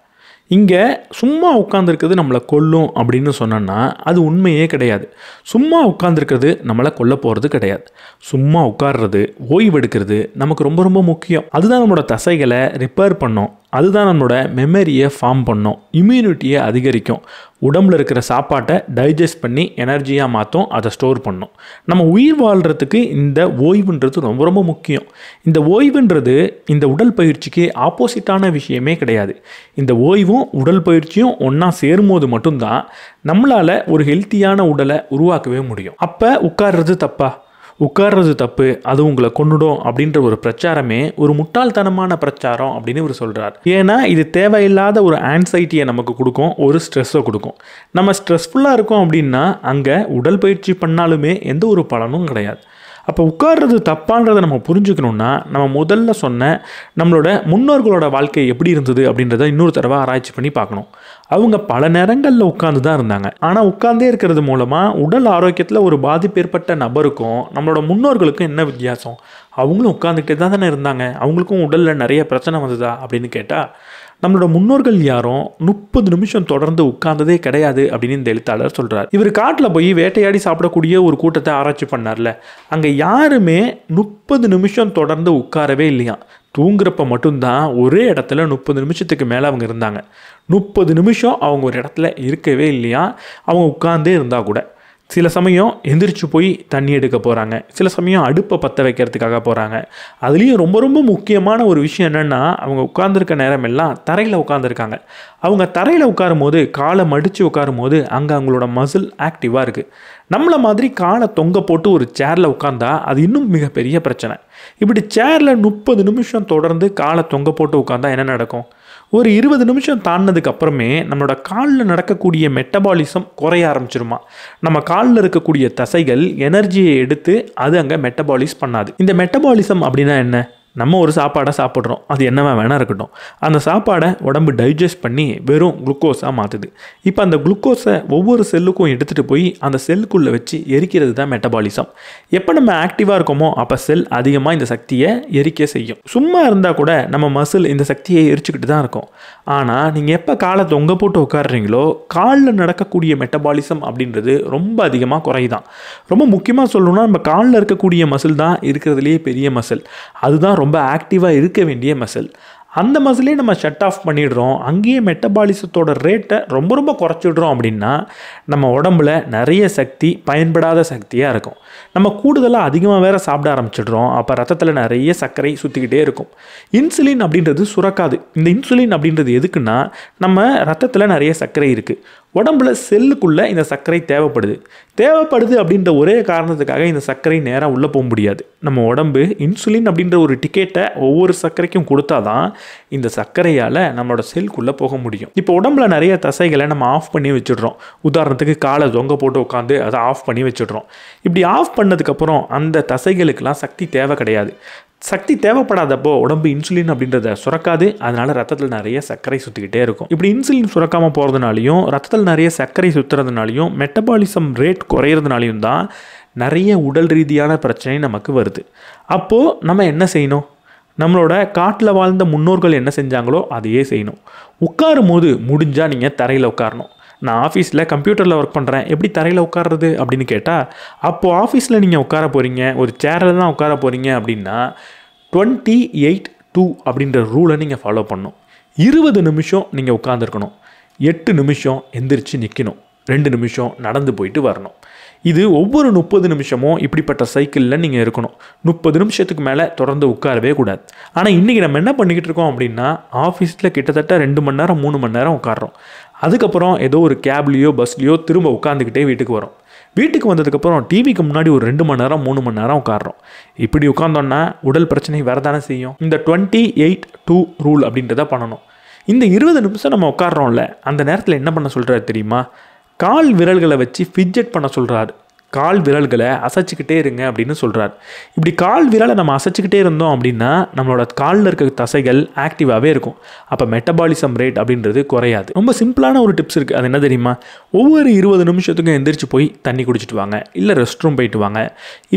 இங்கே சும்மா உட்காந்துருக்கிறது நம்மளை கொல்லும் அப்படின்னு சொன்னோன்னா அது உண்மையே கிடையாது. சும்மா உட்காந்துருக்கிறது நம்மளை கொல்ல போகிறது கிடையாது. சும்மா உட்கார்றது, ஓய்வெடுக்கிறது நமக்கு ரொம்ப ரொம்ப முக்கியம். அதுதான் நம்மளோட தசைகளை ரிப்பேர் பண்ணும், அதுதான் நம்மளோட மெமரியை ஃபார்ம் பண்ணும், இம்யூனிட்டியை அதிகரிக்கும், உடம்புல இருக்கிற சாப்பாட்டை டைஜஸ்ட் பண்ணி எனர்ஜியாக மாற்றும், அதை ஸ்டோர் பண்ணும். நம்ம உயிர் வாழ்கிறதுக்கு இந்த ஓய்வுன்றது ரொம்ப ரொம்ப முக்கியம். இந்த ஓய்வுன்றது இந்த உடல் பயிற்சிக்கு ஆப்போசிட்டான விஷயமே கிடையாது. இந்த ஓய்வும் உடல் பயிற்சியும் ஒன்றா சேரும்போது மட்டும்தான் நம்மளால் ஒரு ஹெல்த்தியான உடலை உருவாக்கவே முடியும். அப்போ உட்கார்றது தப்பா? உட்கார்றது தப்பு, அது உங்களை கொன்னுடும் அப்படின்ற ஒரு பிரச்சாரமே ஒரு முட்டாள்தனமான பிரச்சாரம் அப்படின்னு இவர் சொல்கிறார். ஏன்னா இது தேவையில்லாத ஒரு ஆன்சைட்டியை நமக்கு கொடுக்கும், ஒரு ஸ்ட்ரெஸ்ஸை கொடுக்கும். நம்ம ஸ்ட்ரெஸ்ஃபுல்லாக இருக்கோம் அப்படின்னா அங்கே உடல் பயிற்சி பண்ணாலுமே எந்த ஒரு பலனும் கிடையாது. அப்போ உட்கார்றது தப்பான்றதை நம்ம புரிஞ்சுக்கணுன்னா நம்ம முதல்ல சொன்ன நம்மளோட முன்னோர்களோட வாழ்க்கை எப்படி இருந்தது அப்படின்றத இன்னொரு தடவை ஆராய்ச்சி பண்ணி பார்க்கணும். அவங்க பல நேரங்களில் உட்கார்ந்து தான் இருந்தாங்க. ஆனால் உட்கார்ந்தே இருக்கிறது மூலமாக உடல் ஆரோக்கியத்தில் ஒரு பாதிப்பு ஏற்பட்ட நபருக்கும் நம்மளோட முன்னோர்களுக்கும் என்ன வித்தியாசம்? அவங்களும் உட்காந்துக்கிட்டே தான் தானே இருந்தாங்க. அவங்களுக்கும் உடலில் நிறைய பிரச்சனை வந்ததா அப்படின்னு கேட்டால் நம்மளோட முன்னோர்கள் யாரும் 30 நிமிஷம் தொடர்ந்து உட்கார்ந்ததே கிடையாது அப்படின்னு இந்த எழுத்தாளர் சொல்கிறார். இவர் காட்டில் போய் வேட்டையாடி சாப்பிடக்கூடிய ஒரு கூட்டத்தை ஆராய்ச்சி பண்ணார்ல, அங்கே யாருமே 30 நிமிஷம் தொடர்ந்து உட்காரவே இல்லையா. தூங்குறப்ப மட்டும்தான் ஒரே இடத்துல 30 நிமிஷத்துக்கு மேலே அவங்க இருந்தாங்க. 30 நிமிஷம் அவங்க ஒரு இடத்துல இருக்கவே இல்லையா. அவங்க உட்கார்ந்தே இருந்தால் கூட சில சமயம் எந்திரிச்சு போய் தண்ணி எடுக்க போகிறாங்க, சில சமயம் அடுப்பை பற்ற வைக்கிறதுக்காக போகிறாங்க. அதுலேயும் ரொம்ப ரொம்ப முக்கியமான ஒரு விஷயம் என்னென்னா, அவங்க உட்கார்ந்துருக்க நேரம் எல்லாம் தரையில் உட்காந்துருக்காங்க. அவங்க தரையில் உட்காரும் போது, காலை மடித்து உட்காரும் போது அங்கே அவங்களோட மசில் ஆக்டிவாக இருக்குது. நம்மளை மாதிரி காலை தொங்க போட்டு ஒரு சேரில் உட்காந்தா அது இன்னும் மிகப்பெரிய பிரச்சனை. இப்படி சேரில் 30 நிமிஷம் தொடர்ந்து காலை தொங்க போட்டு உட்காந்தா என்ன நடக்கும்? ஒரு 20 நிமிஷம் தாண்டினதுக்கு அப்புறமே நம்மளோட காலில் நடக்கக்கூடிய மெட்டபாலிசம் குறைய ஆரம்பிச்சிருமா. நம்ம காலில் இருக்கக்கூடிய தசைகள் எனர்ஜியை எடுத்து அது அங்கே மெட்டபாலிஸ் பண்ணாது. இந்த மெட்டபாலிசம் அப்படின்னா என்ன? நம்ம ஒரு சாப்பாடை சாப்பிட்றோம், அது என்னவா வேணா இருக்கட்டும். அந்த சாப்பாடை உடம்பு டைஜஸ்ட் பண்ணி வெறும் குளுக்கோஸாக மாற்றுது. இப்போ அந்த குளுக்கோஸை ஒவ்வொரு செல்லுக்கும் எடுத்துகிட்டு போய் அந்த செல்லுக்குள்ளே வச்சு எரிக்கிறது தான் மெட்டபாலிசம். எப்போ நம்ம ஆக்டிவாக இருக்கோமோ அப்போ செல் அதிகமாக இந்த சக்தியை எரிக்க செய்யும். சும்மா இருந்தால் கூட நம்ம மசில் இந்த சக்தியை எரிச்சுக்கிட்டு தான் இருக்கும். ஆனால் நீங்கள் எப்போ காலை தொங்க போட்டு உட்காடுறீங்களோ காலில் நடக்கக்கூடிய மெட்டபாலிசம் அப்படின்றது ரொம்ப அதிகமாக குறையுதான். ரொம்ப முக்கியமாக சொல்லணும்னா நம்ம காலில் இருக்கக்கூடிய மசில் தான் இருக்கிறதுலேயே பெரிய மசில். அதுதான் ரொம்ப ஆக்டிவாக இருக்க வேண்டிய மசில். அந்த மசிலே நம்ம ஷட் ஆஃப் பண்ணிடுறோம், அங்கேயே மெட்டபாலிசத்தோட ரேட்டை ரொம்ப ரொம்ப குறைச்சிடுறோம் அப்படின்னா நம்ம உடம்புல நிறைய சக்தி பயன்படாத சக்தியாக இருக்கும். நம்ம கூடுதலாக அதிகமாக வேறு சாப்பிட ஆரம்பிச்சிடுறோம். அப்போ ரத்தத்தில் நிறைய சர்க்கரை சுற்றிக்கிட்டே இருக்கும். இன்சுலின் அப்படின்றது சுரக்காது. இந்த இன்சுலின் அப்படின்றது எதுக்குன்னா, நம்ம ரத்தத்தில் நிறைய சர்க்கரை இருக்குது, உடம்புல செல்லுக்குள்ளே இந்த சர்க்கரை தேவைப்படுது அப்படின்ற ஒரே காரணத்துக்காக இந்த சர்க்கரை நேராக உள்ளே போக முடியாது. நம்ம உடம்பு இன்சுலின் அப்படின்ற ஒரு டிக்கெட்டை ஒவ்வொரு சர்க்கரைக்கும் கொடுத்தா தான் இந்த சர்க்கரையால் நம்மளோட செல்குள்ளே போக முடியும். இப்போ உடம்புல நிறைய தசைகளை நம்ம ஆஃப் பண்ணி வச்சிடுறோம். உதாரணத்துக்கு காலை தொங்க போட்டு உட்காந்து அதை ஆஃப் பண்ணி வச்சிடுறோம். இப்படி ஆஃப் பண்ணதுக்கப்புறம் அந்த தசைகளுக்கெல்லாம் சக்தி தேவை கிடையாது. சக்தி தேவைப்படாதப்போ உடம்பு இன்சுலின் அப்படின்றத சுரக்காது. அதனால் ரத்தத்தில் நிறைய சர்க்கரை சுற்றிக்கிட்டே இருக்கும். இப்படி இன்சுலின் சுரக்காமல் போகிறதுனாலையும் ரத்தத்தில் நிறைய சர்க்கரை சுற்றுறதுனாலையும் மெட்டபாலிசம் ரேட் குறையிறதுனாலையும் தான் நிறைய உடல் ரீதியான பிரச்சனை நமக்கு வருது. அப்போது நம்ம என்ன செய்யணும்? நம்மளோட காட்டில் வாழ்ந்த முன்னோர்கள் என்ன செஞ்சாங்களோ அதையே செய்யணும். உட்காரும் போது முடிஞ்சால் நீங்கள் தரையில் உட்காரணும். நான் ஆஃபீஸில் கம்ப்யூட்டரில் ஒர்க் பண்ணுறேன், எப்படி தரையில் உட்கார்றது அப்படின்னு கேட்டால், அப்போது ஆஃபீஸில் நீங்கள் உட்கார போகிறீங்க, ஒரு சேரில் தான் உட்கார போகிறீங்க அப்படின்னா 28-2 அப்படின்ற ரூலை நீங்கள் ஃபாலோ பண்ணணும். 20 நிமிஷம் நீங்கள் உட்காந்துருக்கணும், 8 நிமிஷம் எந்திரிச்சு நிற்கணும், 2 நிமிஷம் நடந்து போயிட்டு வரணும். இது ஒவ்வொரு 30 நிமிஷமும் இப்படிப்பட்ட சைக்கிளில் நீங்கள் இருக்கணும். 30 நிமிஷத்துக்கு மேலே தொடர்ந்து உட்காரவே கூடாது. ஆனால் இன்றைக்கி நம்ம என்ன பண்ணிக்கிட்டு இருக்கோம் அப்படின்னா, ஆஃபீஸில் கிட்டத்தட்ட 2 மணி நேரம் 3 மணி நேரம் உட்காரோம். அதுக்கப்புறம் ஏதோ ஒரு கேப்லேயோ பஸ்லேயோ திரும்ப உட்காந்துக்கிட்டே வீட்டுக்கு வரோம். வீட்டுக்கு வந்ததுக்கப்புறம் டிவிக்கு முன்னாடி ஒரு 2 மணி நேரம் 3 மணி நேரம் உட்காரோம். இப்படி உட்காந்தோன்னா உடல் பிரச்சனை வரதானே செய்யும். இந்த 28-2 ரூல் அப்படின்றத பண்ணணும். இந்த 20 நிமிஷம் நம்ம உட்காரோம்ல, அந்த நேரத்தில் என்ன பண்ண சொல்கிறாரு தெரியுமா? கால் விரல்களை வச்சு ஃபிட்ஜெட் பண்ண சொல்கிறாரு. கால் விரல்களை அசைச்சிக்கிட்டே இருங்க அப்படின்னு சொல்கிறார். இப்படி கால் விரலை நம்ம அசைச்சிக்கிட்டே இருந்தோம் அப்படின்னா நம்மளோட காலில் இருக்க தசைகள் ஆக்டிவாகவே இருக்கும். அப்போ மெட்டபாலிசம் ரேட் அப்படின்றது குறையாது. ரொம்ப சிம்பிளான ஒரு டிப்ஸ் இருக்குது. அது என்ன தெரியுமா? ஒவ்வொரு 20 நிமிஷத்துக்கும் எந்திரிச்சு போய் தண்ணி குடிச்சிட்டு வாங்க, இல்லை ரெஸ்ட் ரூம் போயிட்டு வாங்க,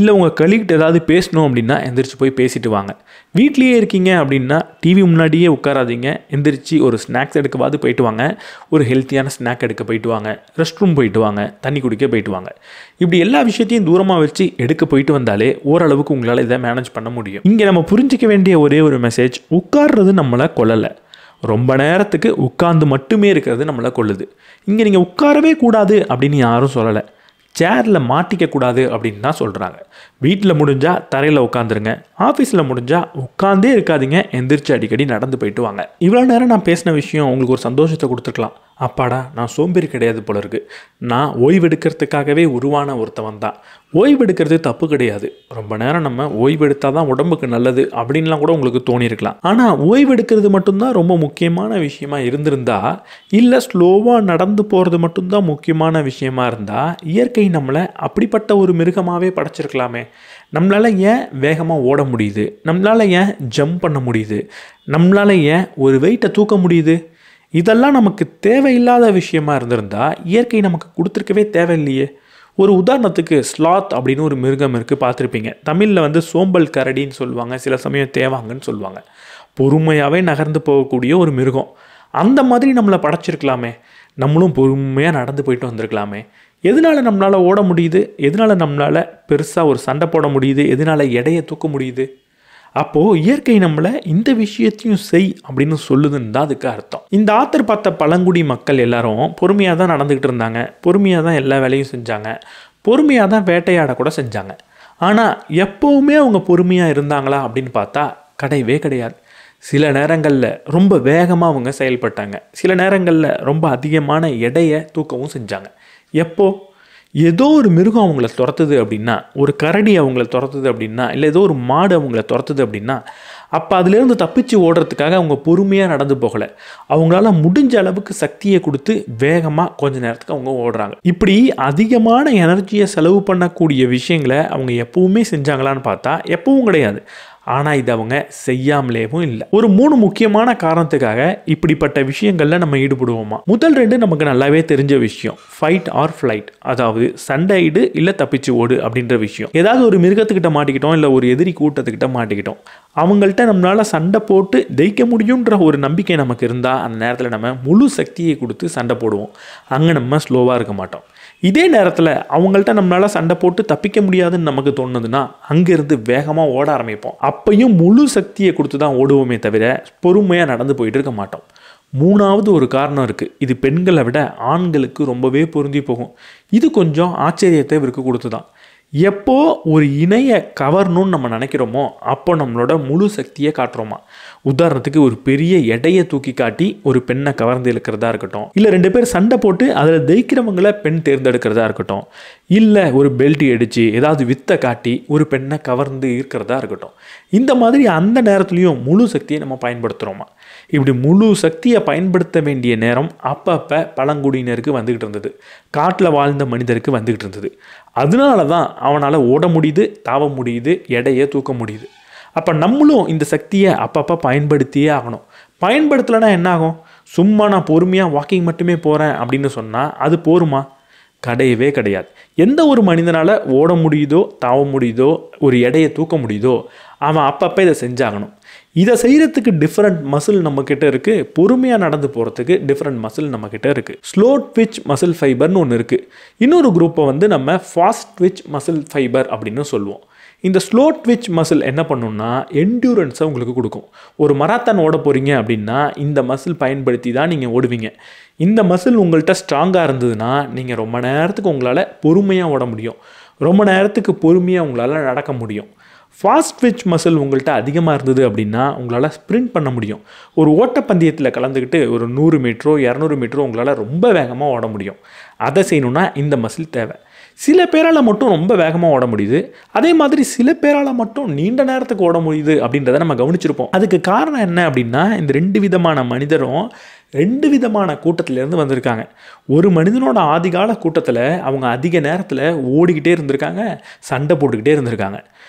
இல்லை உங்கள் கலீகிட்ட ஏதாவது பேசணும் அப்படின்னா எந்திரிச்சு போய் பேசிட்டு வாங்க. வீட்லேயே இருக்கீங்க அப்படின்னா டிவி முன்னாடியே உட்காராதீங்க, எந்திரிச்சு ஒரு ஸ்நாக்ஸ் எடுக்கவாது போயிட்டு வாங்க, ஒரு ஹெல்த்தியான ஸ்நாக் எடுக்க போயிட்டு வாங்க, ரெஸ்ட் ரூம் போயிட்டு வாங்க, தண்ணி குடிக்க போயிட்டு வாங்க. இப்படி எல்லா விஷயத்தையும் தூரமாக வச்சு எடுக்க போயிட்டு வந்தாலே ஓரளவுக்கு உங்களால் இதை மேனேஜ் பண்ண முடியும். இங்கே நம்ம புரிஞ்சிக்க வேண்டிய ஒரே ஒரு மெசேஜ், உட்கார்றது நம்மளை கொல்லலை, ரொம்ப நேரத்துக்கு உட்கார்ந்து மட்டுமே இருக்கிறது நம்மளை கொல்லுது. இங்கே நீங்கள் உட்காரவே கூடாது அப்படின்னு யாரும் சொல்லலை, சேரில் மாட்டிக்கக்கூடாது அப்படின்னு தான் சொல்கிறாங்க. வீட்டில் முடிஞ்சால் தரையில் உட்காந்துருங்க, ஆஃபீஸில் முடிஞ்சால் உட்காந்தே இருக்காதீங்க, எந்திரிச்சு அடிக்கடி நடந்து போயிட்டு வாங்க. இவ்வளோ நேரம் நான் பேசின விஷயம் உங்களுக்கு ஒரு சந்தோஷத்தை கொடுத்துருக்கலாம். அப்பாடா, நான் சோம்பேறி கிடையாது போல இருக்கு, நான் ஓய்வெடுக்கிறதுக்காகவே உருவான ஒருத்தவன் தான். ஓய்வெடுக்கிறது தப்பு கிடையாது, ரொம்ப நேரம் நம்ம ஓய்வெடுத்தால் தான் உடம்புக்கு நல்லது அப்படின்லாம் கூட உங்களுக்கு தோணியிருக்கலாம். ஆனால் ஓய்வெடுக்கிறது மட்டும்தான் ரொம்ப முக்கியமான விஷயமா இருந்திருந்தா, இல்லை ஸ்லோவாக நடந்து போகிறது மட்டும்தான் முக்கியமான விஷயமா இருந்தால், இயற்கை நம்மளை அப்படிப்பட்ட ஒரு மிருகமாகவே படைச்சிருக்கலாமே. நம்மளால் ஏன் வேகமாக ஓட முடியுது, நம்மளால் ஏன் ஜம்ப் பண்ண முடியுது, நம்மளால் ஏன் ஒரு வெயிட்டை தூக்க முடியுது? இதெல்லாம் நமக்கு தேவையில்லாத விஷயமா இருந்திருந்தா இயற்கை நமக்கு கொடுத்துருக்கவே தேவையில்லையே. ஒரு உதாரணத்துக்கு ஸ்லாத் அப்படின்னு ஒரு மிருகம் இருக்குது, பார்த்துருப்பீங்க. தமிழில் சோம்பல் கரடின்னு சொல்லுவாங்க, சில சமயம் தேவாங்கன்னு சொல்லுவாங்க. பொறுமையாகவே நகர்ந்து போகக்கூடிய ஒரு மிருகம். அந்த மாதிரி நம்மளை படைச்சிருக்கலாமே, நம்மளும் பொறுமையாக நடந்து போயிட்டு வந்திருக்கலாமே. எதனால் நம்மளால் ஓட முடியுது, எதனால் நம்மளால் பெருசாக ஒரு சண்டை போட முடியுது, எதனால் எடையை தூக்க முடியுது? அப்போது இயற்கை நம்மளை இந்த விஷயத்தையும் செய் அப்படின்னு சொல்லுதுன்னு தான் அதுக்கு அர்த்தம். இந்த ஆத்தர் பார்த்த பழங்குடி மக்கள் எல்லாரும் பொறுமையாக தான் நடந்துக்கிட்டு இருந்தாங்க, பொறுமையாக தான் எல்லா வேலையும் செஞ்சாங்க, பொறுமையாக தான் வேட்டையாட கூட செஞ்சாங்க. ஆனால் எப்போவுமே அவங்க பொறுமையாக இருந்தாங்களா அப்படின்னு பார்த்தா கிடையவே கிடையாது. சில நேரங்களில் ரொம்ப வேகமாக அவங்க செயல்பட்டாங்க, சில நேரங்களில் ரொம்ப அதிகமான எடையை தூக்கவும் செஞ்சாங்க. எப்போ ஏதோ ஒரு மிருகம் அவங்கள துரத்துது அப்படின்னா, ஒரு கரடி அவங்கள துரத்துது அப்படின்னா, இல்லை ஏதோ ஒரு மாடு அவங்கள துரத்துது அப்படின்னா, அப்போ அதுலேருந்து தப்பிச்சு ஓடுறதுக்காக அவங்க பொறுமையாக நடந்து போகலை, அவங்களால முடிஞ்ச அளவுக்கு சக்தியை கொடுத்து வேகமாக கொஞ்ச நேரத்துக்கு அவங்க ஓடுறாங்க. இப்படி அதிகமான எனர்ஜியை செலவு பண்ணக்கூடிய விஷயங்களை அவங்க எப்பவுமே செஞ்சாங்களான்னு பார்த்தா எப்பவும் கிடையாது. ஆனால் இது அவங்க செய்யாமலேவும் இல்லை. ஒரு 3 முக்கியமான காரணத்துக்காக இப்படிப்பட்ட விஷயங்களில் நம்ம ஈடுபடுவோமா? முதல் 2 நமக்கு நல்லாவே தெரிஞ்ச விஷயம், ஃபைட் ஆர் ஃப்ளைட், அதாவது சண்டையிடு இல்லை தப்பிச்சு ஓடு அப்படின்ற விஷயம். ஏதாவது ஒரு மிருகத்துக்கிட்ட மாட்டிக்கிட்டோம், இல்லை ஒரு எதிரி கூட்டத்துக்கிட்ட மாட்டிக்கிட்டோம், அவங்கள்ட்ட நம்மளால் சண்டை போட்டு ஜெயிக்க முடியுன்ற ஒரு நம்பிக்கை நமக்கு இருந்தால் அந்த நேரத்தில் நம்ம முழு சக்தியை கொடுத்து சண்டை போடுவோம். அங்கே நம்ம ஸ்லோவாக இருக்க மாட்டோம். இதே நேரத்தில் அவங்கள்ட்ட நம்மளால் சண்டை போட்டு தப்பிக்க முடியாதுன்னு நமக்கு தோணுதுன்னா அங்கேருந்து வேகமாக ஓட ஆரம்பிப்போம். அப்பையும் முழு சக்தியை கொடுத்து தான் ஓடுவோமே தவிர பொறுமையாக நடந்து போயிட்டு இருக்க மாட்டோம். 3வது ஒரு காரணம் இருக்குது, இது பெண்களை விட ஆண்களுக்கு ரொம்பவே பொருந்தி போகும். இது கொஞ்சம் ஆச்சரியத்தை இவருக்கு கொடுத்து தான். எப்போ ஒரு இணையை கவரணும்னு நம்ம நினைக்கிறோமோ அப்போ நம்மளோட முழு சக்தியை காட்டுறோமா? உதாரணத்துக்கு ஒரு பெரிய எடையை தூக்கி காட்டி ஒரு பெண்ணை கவர்ந்து இழுக்கிறதா இருக்கட்டும், இல்லை 2 பேர் சண்டை போட்டு அதில் ஜெயிக்கிறவங்களை பெண் தேர்ந்தெடுக்கிறதா இருக்கட்டும், இல்லை ஒரு பெல்ட் அடித்து ஏதாவது வித்தை காட்டி ஒரு பெண்ணை கவர்ந்து ஈர்க்கிறதா இருக்கட்டும், இந்த மாதிரி அந்த நேரத்துலையும் முழு சக்தியை நம்ம பயன்படுத்துகிறோமா? இப்படி முழு சக்தியை பயன்படுத்த வேண்டிய நேரம் அப்பப்போ பழங்குடியினருக்கு வந்துக்கிட்டு இருந்தது, காட்டில் வாழ்ந்த மனிதருக்கு வந்துக்கிட்டு இருந்தது. அதனால தான் அவனால் ஓட முடியுது, தாவ முடியுது, எடையை தூக்க முடியுது. அப்போ நம்மளும் இந்த சக்தியை அப்பப்போ பயன்படுத்தியே ஆகணும். பயன்படுத்தலைன்னா என்ன ஆகும்? சும்மா நான் பொறுமையாக வாக்கிங் மட்டுமே போகிறேன் அப்படின்னு சொன்னால் அது போருமா? கிடையவே கிடையாது. எந்த ஒரு மனிதனால் ஓட முடியுதோ, தாவ முடியுதோ, ஒரு எடையை தூக்க முடியுதோ அவன் அப்பப்போ இதை செஞ்சாகணும். இதை செய்கிறதுக்கு டிஃப்ரெண்ட் மசில் நம்மக்கிட்ட இருக்குது, பொறுமையாக நடந்து போகிறதுக்கு டிஃப்ரெண்ட் மசில் நம்மக்கிட்ட இருக்குது. ஸ்லோ ட்விச் மசில் ஃபைபர்னு ஒன்று இருக்குது. இன்னொரு குரூப்பை வந்து நம்ம ஃபாஸ்ட் ட்விச் மசில் ஃபைபர் அப்படின்னு சொல்லுவோம். இந்த ஸ்லோ ட்விச் மசில் என்ன பண்ணுன்னா என்டியூரன்ஸை உங்களுக்கு கொடுக்கும். ஒரு மராத்தான் ஓட போகிறீங்க அப்படின்னா இந்த மசில் பயன்படுத்தி தான் நீங்கள் ஓடுவீங்க. இந்த மசில் உங்கள்கிட்ட ஸ்ட்ராங்காக இருந்ததுன்னா நீங்கள் ரொம்ப நேரத்துக்கு உங்களால் பொறுமையாக ஓட முடியும், ரொம்ப நேரத்துக்கு பொறுமையாக உங்களால் நடக்க முடியும். ஃபாஸ்ட் ட்விச் மசில் உங்கள்கிட்ட அதிகமாக இருந்தது அப்படின்னா உங்களால் ஸ்ப்ரிண்ட் பண்ண முடியும். ஒரு ஓட்டப்பந்தயத்தில் கலந்துக்கிட்டு ஒரு 100 மீட்டரோ 200 மீட்டரோ உங்களால் ரொம்ப வேகமாக ஓட முடியும். அதை செய்யணுன்னா இந்த மசில் தேவை. சில பேரால் மட்டும் ரொம்ப வேகமாக ஓட முடியுது, அதே மாதிரி சில பேரால் மட்டும் நீண்ட நேரத்துக்கு ஓட முடியுது அப்படின்றத நம்ம கவனிச்சிருப்போம். அதுக்கு காரணம் என்ன அப்படின்னா இந்த 2 விதமான மனிதரும் 2 விதமான கூட்டத்திலேருந்து வந்திருக்காங்க. ஒரு மனிதனோட ஆதிகால கூட்டத்தில் அவங்க அதிக நேரத்தில் ஓடிக்கிட்டே இருந்திருக்காங்க, சண்டை போட்டுக்கிட்டே இருந்திருக்காங்க.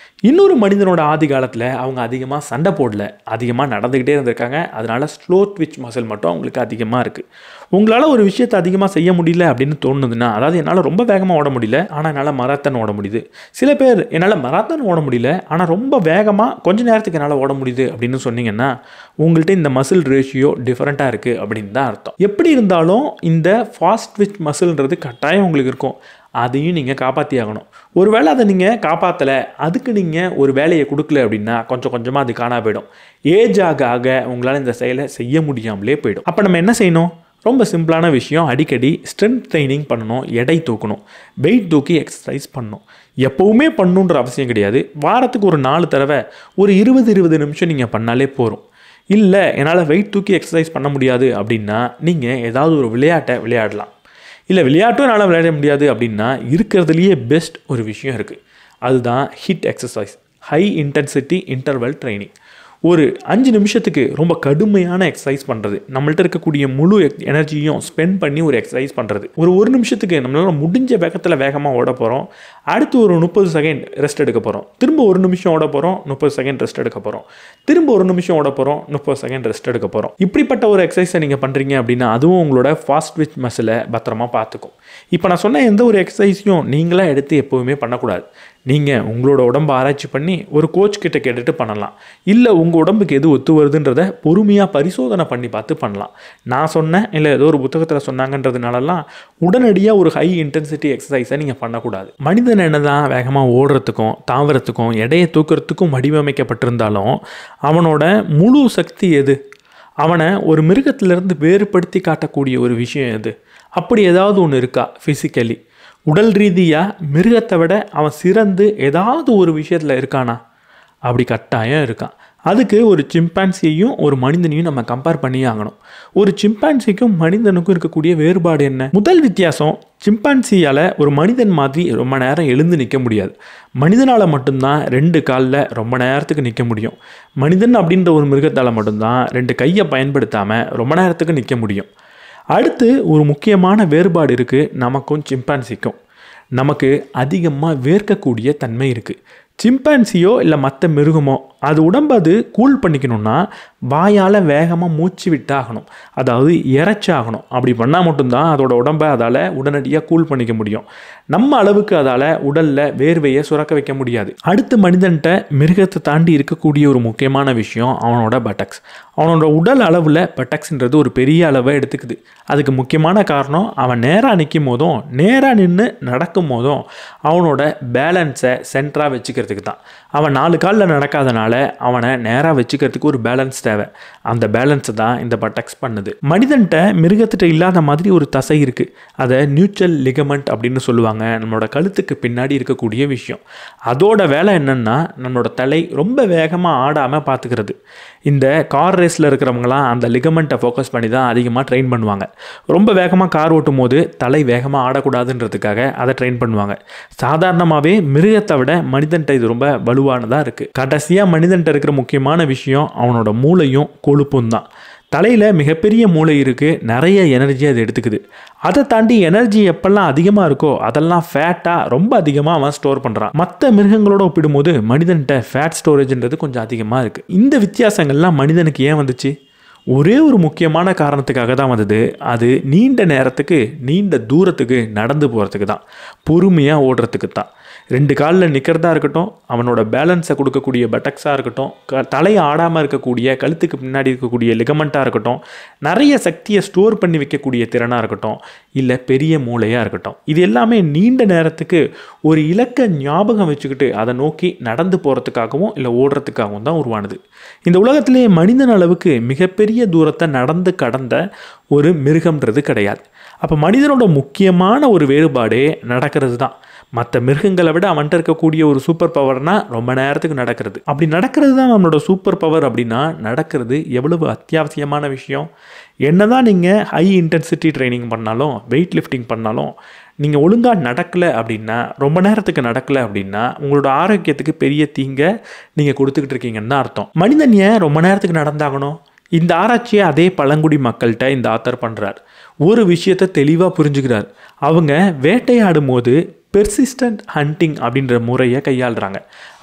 இன்னொரு மனிதனோட ஆதி காலத்தில் அவங்க அதிகமாக சண்டை போடல, அதிகமாக நடந்துக்கிட்டே இருந்திருக்காங்க. அதனால் ஸ்லோ ட்விச் மசில் மட்டும் அவங்களுக்கு அதிகமாக இருக்குது. உங்களால் ஒரு விஷயத்தை அதிகமாக செய்ய முடியல அப்படின்னு தோணுதுன்னா, அதாவது என்னால் ரொம்ப வேகமாக ஓட முடியல ஆனால் என்னால் மராத்தான் ஓட முடியுது. சில பேர் என்னால் மராத்தான் ஓட முடியல ஆனால் ரொம்ப வேகமாக கொஞ்ச நேரத்துக்கு என்னால் ஓட முடியுது அப்படின்னு சொன்னீங்கன்னா உங்கள்கிட்ட இந்த மசில் ரேஷியோ டிஃப்ரெண்ட்டாக இருக்குது அப்படின்னு தான் அர்த்தம். எப்படி இருந்தாலும் இந்த ஃபாஸ்ட் ட்விச் மசில்ன்றது கட்டாயம் உங்களுக்கு இருக்கும். அதையும் நீங்கள் காப்பாற்றி ஆகணும். ஒருவேளை அதை நீங்கள் காப்பாற்றலை, அதுக்கு நீங்கள் ஒரு வேலையை கொடுக்கல அப்படின்னா கொஞ்சம் கொஞ்சமாக அது காணா போயிடும். ஏஜ் ஆக ஆக உங்களால் இந்த செயலை செய்ய முடியாமலே போயிடும். அப்போ நம்ம என்ன செய்யணும்? ரொம்ப சிம்பிளான விஷயம், அடிக்கடி ஸ்ட்ரென்த் ட்ரைனிங் பண்ணணும், எடை தூக்கணும், வெயிட் தூக்கி எக்ஸசைஸ் பண்ணணும். எப்போவுமே பண்ணணுன்ற அவசியம் கிடையாது. வாரத்துக்கு ஒரு 4 தடவை ஒரு 20 நிமிஷம் நீங்கள் பண்ணாலே போதும். இல்லை என்னால் வெயிட் தூக்கி எக்ஸசைஸ் பண்ண முடியாது அப்படின்னா நீங்கள் ஏதாவது ஒரு விளையாட்டை விளையாடலாம். இல்லை விளையாட்டும் என்னால் விளையாட முடியாது அப்படின்னா இருக்கிறதுலையே பெஸ்ட் ஒரு விஷயம் இருக்குது, அதுதான் hit exercise, high intensity interval training. ஒரு 5 நிமிஷத்துக்கு ரொம்ப கடுமையான எக்ஸசைஸ் பண்ணுறது, நம்மள்ட்ட இருக்கக்கூடிய முழு எனர்ஜியும் ஸ்பெண்ட் பண்ணி ஒரு எக்ஸசைஸ் பண்ணுறது. ஒரு நிமிஷத்துக்கு நம்மளால் முடிஞ்ச வேகத்தில் வேகமாக ஓட போகிறோம், அடுத்து ஒரு 30 செகண்ட் ரெஸ்ட் எடுக்க போகிறோம், திரும்ப 1 நிமிஷம் ஓட போகிறோம், 30 செகண்ட் ரெஸ்ட் எடுக்க போகிறோம், திரும்ப 1 நிமிஷம் ஓட போகிறோம், 30 செகண்ட் ரெஸ்ட் எடுக்க போகிறோம். இப்படிப்பட்ட ஒரு எக்ஸசைஸை நீங்கள் பண்ணுறீங்க அப்படின்னா அதுவும் உங்களோட ஃபாஸ்ட் ட்விச் மசிலை பத்திரமா பார்த்துக்கும். இப்போ நான் சொன்ன எந்த ஒரு எக்ஸசைஸையும் நீங்களாக எடுத்து எப்போவுமே பண்ணக்கூடாது. நீங்கள் உங்களோட உடம்பை ஆராய்ச்சி பண்ணி ஒரு கோச் கிட்ட கேட்டுட்டு பண்ணலாம். இல்லை உங்கள் உடம்புக்கு எது ஒத்து வருதுன்றதை பொறுமையாக பரிசோதனை பண்ணி பார்த்து பண்ணலாம். நான் சொன்னேன் இல்லை ஏதோ ஒரு புத்தகத்தில் சொன்னாங்கன்றதுனாலலாம் உடனடியாக ஒரு ஹை இன்டென்சிட்டி எக்ஸசைஸை நீங்கள் பண்ணக்கூடாது. மனிதன் என்ன தான் வேகமாக ஓடுறதுக்கும் தாவறதுக்கும் எடையை தூக்கிறதுக்கும் வடிவமைக்கப்பட்டிருந்தாலும் அவனோட முழு சக்தி எது? அவனை ஒரு மிருகத்திலிருந்து வேறுபடுத்தி காட்டக்கூடிய ஒரு விஷயம் எது? அப்படி ஏதாவது ஒன்று இருக்கா? ஃபிசிக்கலி உடல் ரீதியாக மிருகத்தை விட அவன் சிறந்து ஏதாவது ஒரு விஷயத்தில் இருக்கானா? அப்படி கட்டாயம் இருக்கான். அதுக்கு ஒரு சிம்பான்சியையும் ஒரு மனிதனையும் நம்ம கம்பேர் பண்ணி ஆகணும். ஒரு சிம்பான்சிக்கும் மனிதனுக்கும் இருக்கக்கூடிய வேறுபாடு என்ன? முதல் வித்தியாசம், சிம்பான்சியால் ஒரு மனிதன் மாதிரி ரொம்ப நேரம் எழுந்து நிற்க முடியாது. மனிதனால் மட்டும்தான் 2 காலில் ரொம்ப நேரத்துக்கு நிற்க முடியும். மனிதன் அப்படின்ற ஒரு மிருகத்தால் மட்டும்தான் 2 கையை பயன்படுத்தாமல் ரொம்ப நேரத்துக்கு நிற்க முடியும். அடுத்து ஒரு முக்கியமான வேறுபாடு இருக்குது நமக்கும் சிம்பான்சிக்கும். நமக்கு அதிகமாக வேர்க்கக்கூடிய தன்மை இருக்குது. சிம்பான்சியோ இல்லை மற்ற மிருகமோ அது உடம்பு அது கூல் பண்ணிக்கணும்னா வாயால் வேகமாக மூச்சு விட்டாகணும், அதாவது இறைச்சாகணும். அப்படி பண்ணால் மட்டும்தான் அதோட உடம்பை அதால் உடனடியாக கூல் பண்ணிக்க முடியும். நம்ம அளவுக்கு அதால் உடலில் வேர்வையை சுரக்க வைக்க முடியாது. அடுத்து மனிதன்கிட்ட மிருகத்தை தாண்டி இருக்கக்கூடிய ஒரு முக்கியமான விஷயம் அவனோட பட்டக்ஸ். அவனோட உடல் அளவில் பட்டக்ஸ்ன்றது ஒரு பெரிய அளவை எடுத்துக்குது. அதுக்கு முக்கியமான காரணம் அவன் நேராக நிற்கும் போதும் நேராக நின்று நடக்கும் போதும் அவனோட பேலன்ஸை சென்டராக வச்சுக்கிறதுக்கு தான். அவன் 4 காலில் நடக்காதனால அவனை நேராக வச்சுக்கிறதுக்கு ஒரு பேலன்ஸ் தேவை. அந்த பேலன்ஸை தான் இந்த பட்டக்ஸ் பண்ணுது. மனிதன்கிட்ட மிருகத்திட்ட இல்லாத மாதிரி ஒரு தசை இருக்குது, அதை நியூட்ரல் லிகமெண்ட் அப்படின்னு சொல்லுவாங்க. நம்மளோட கழுத்துக்கு பின்னாடி இருக்கக்கூடிய விஷயம். அதோட வேலை என்னென்னா நம்மளோட தலை ரொம்ப வேகமாக ஆடாமல் பார்த்துக்கிறது. இந்த கார் ரேஸில் இருக்கிறவங்களாம் அந்த லிகமெண்ட்டை ஃபோக்கஸ் பண்ணி தான் அதிகமாக ட்ரெயின் பண்ணுவாங்க. ரொம்ப வேகமாக கார் ஓட்டும் போது தலை வேகமாக ஆடக்கூடாதுன்றதுக்காக அதை ட்ரெயின் பண்ணுவாங்க. சாதாரணமாகவே மிருகத்தை விட மனிதன்கிட்ட இது ரொம்ப வலுவானதாக இருக்குது. கடைசியாக மனிதன்கிட்ட இருக்கிற முக்கியமான விஷயம் அவனோட மூளையும் கொழுப்பும் தான். தலையில் மிகப்பெரிய மூளை இருக்குது, நிறைய எனர்ஜி அது எடுத்துக்குது. அதை தாண்டி எனர்ஜி எப்பெல்லாம் அதிகமாக இருக்கோ அதெல்லாம் ஃபேட்டாக ரொம்ப அதிகமாக அவன் ஸ்டோர் பண்ணுறான். மற்ற மிருகங்களோட ஒப்பிடும்போது மனிதன்கிட்ட ஃபேட் ஸ்டோரேஜ்ன்றது கொஞ்சம் அதிகமாக இருக்குது. இந்த வித்தியாசங்கள்லாம் மனிதனுக்கு ஏன் வந்துச்சு? ஒரே ஒரு முக்கியமான காரணத்துக்காக தான் வந்தது. அது நீண்ட நேரத்துக்கு நீண்ட தூரத்துக்கு நடந்து போகிறதுக்கு தான், பொறுமையாக ஓடுறதுக்கு தான். 2 காலில் நிற்கிறதா இருக்கட்டும், அவனோட பேலன்ஸை கொடுக்கக்கூடிய பட்டக்ஸாக இருக்கட்டும், தலையை ஆடாமல் இருக்கக்கூடிய கழுத்துக்கு பின்னாடி இருக்கக்கூடிய லிகமெண்ட்டாக இருக்கட்டும், நிறைய சக்தியை ஸ்டோர் பண்ணி வைக்கக்கூடிய திறனாக இருக்கட்டும், இல்லை பெரிய மூளையாக இருக்கட்டும், இது எல்லாமே நீண்ட நேரத்துக்கு ஒரு இலக்கை ஞாபகம் வச்சுக்கிட்டு அதை நோக்கி நடந்து போகிறதுக்காகவும் இல்லை ஓடுறதுக்காகவும் தான் உருவானது. இந்த உலகத்திலே மனிதன் அளவுக்கு மிகப்பெரிய தூரத்தை நடந்து கடந்த ஒரு மிருகம்ன்றது கிடையாது. அப்போ மனிதனோட முக்கியமான ஒரு வேறுபாடே நடக்கிறது தான். மற்ற மிருகங்களை விட அவன்கிட்ட இருக்கக்கூடிய ஒரு சூப்பர் பவர்னால் ரொம்ப நேரத்துக்கு நடக்கிறது. அப்படி நடக்கிறது தான் நம்மளோட சூப்பர் பவர். அப்படின்னா நடக்கிறது எவ்வளவு அத்தியாவசியமான விஷயம். என்ன தான் நீங்கள் ஹை இன்டென்சிட்டி ட்ரைனிங் பண்ணாலும், வெயிட் லிஃப்டிங் பண்ணாலும், நீங்கள் ஒழுங்காக நடக்கலை அப்படின்னா, ரொம்ப நேரத்துக்கு நடக்கலை அப்படின்னா உங்களோட ஆரோக்கியத்துக்கு பெரிய தீங்கை நீங்கள் கொடுத்துக்கிட்டு இருக்கீங்கன்னு தான் அர்த்தம். மனிதன் ஏன் ரொம்ப நேரத்துக்கு நடந்தாகணும்? இந்த ஆராய்ச்சியை அதே பழங்குடி மக்கள்கிட்ட இந்த ஆத்தர் பண்ணுறார். ஒரு விஷயத்தை தெளிவாக புரிஞ்சுக்கிறார். அவங்க வேட்டையாடும் போது பெர்சிஸ்டன்ட் ஹண்டிங் அப்படின்ற முறையை கையாளுறாங்க.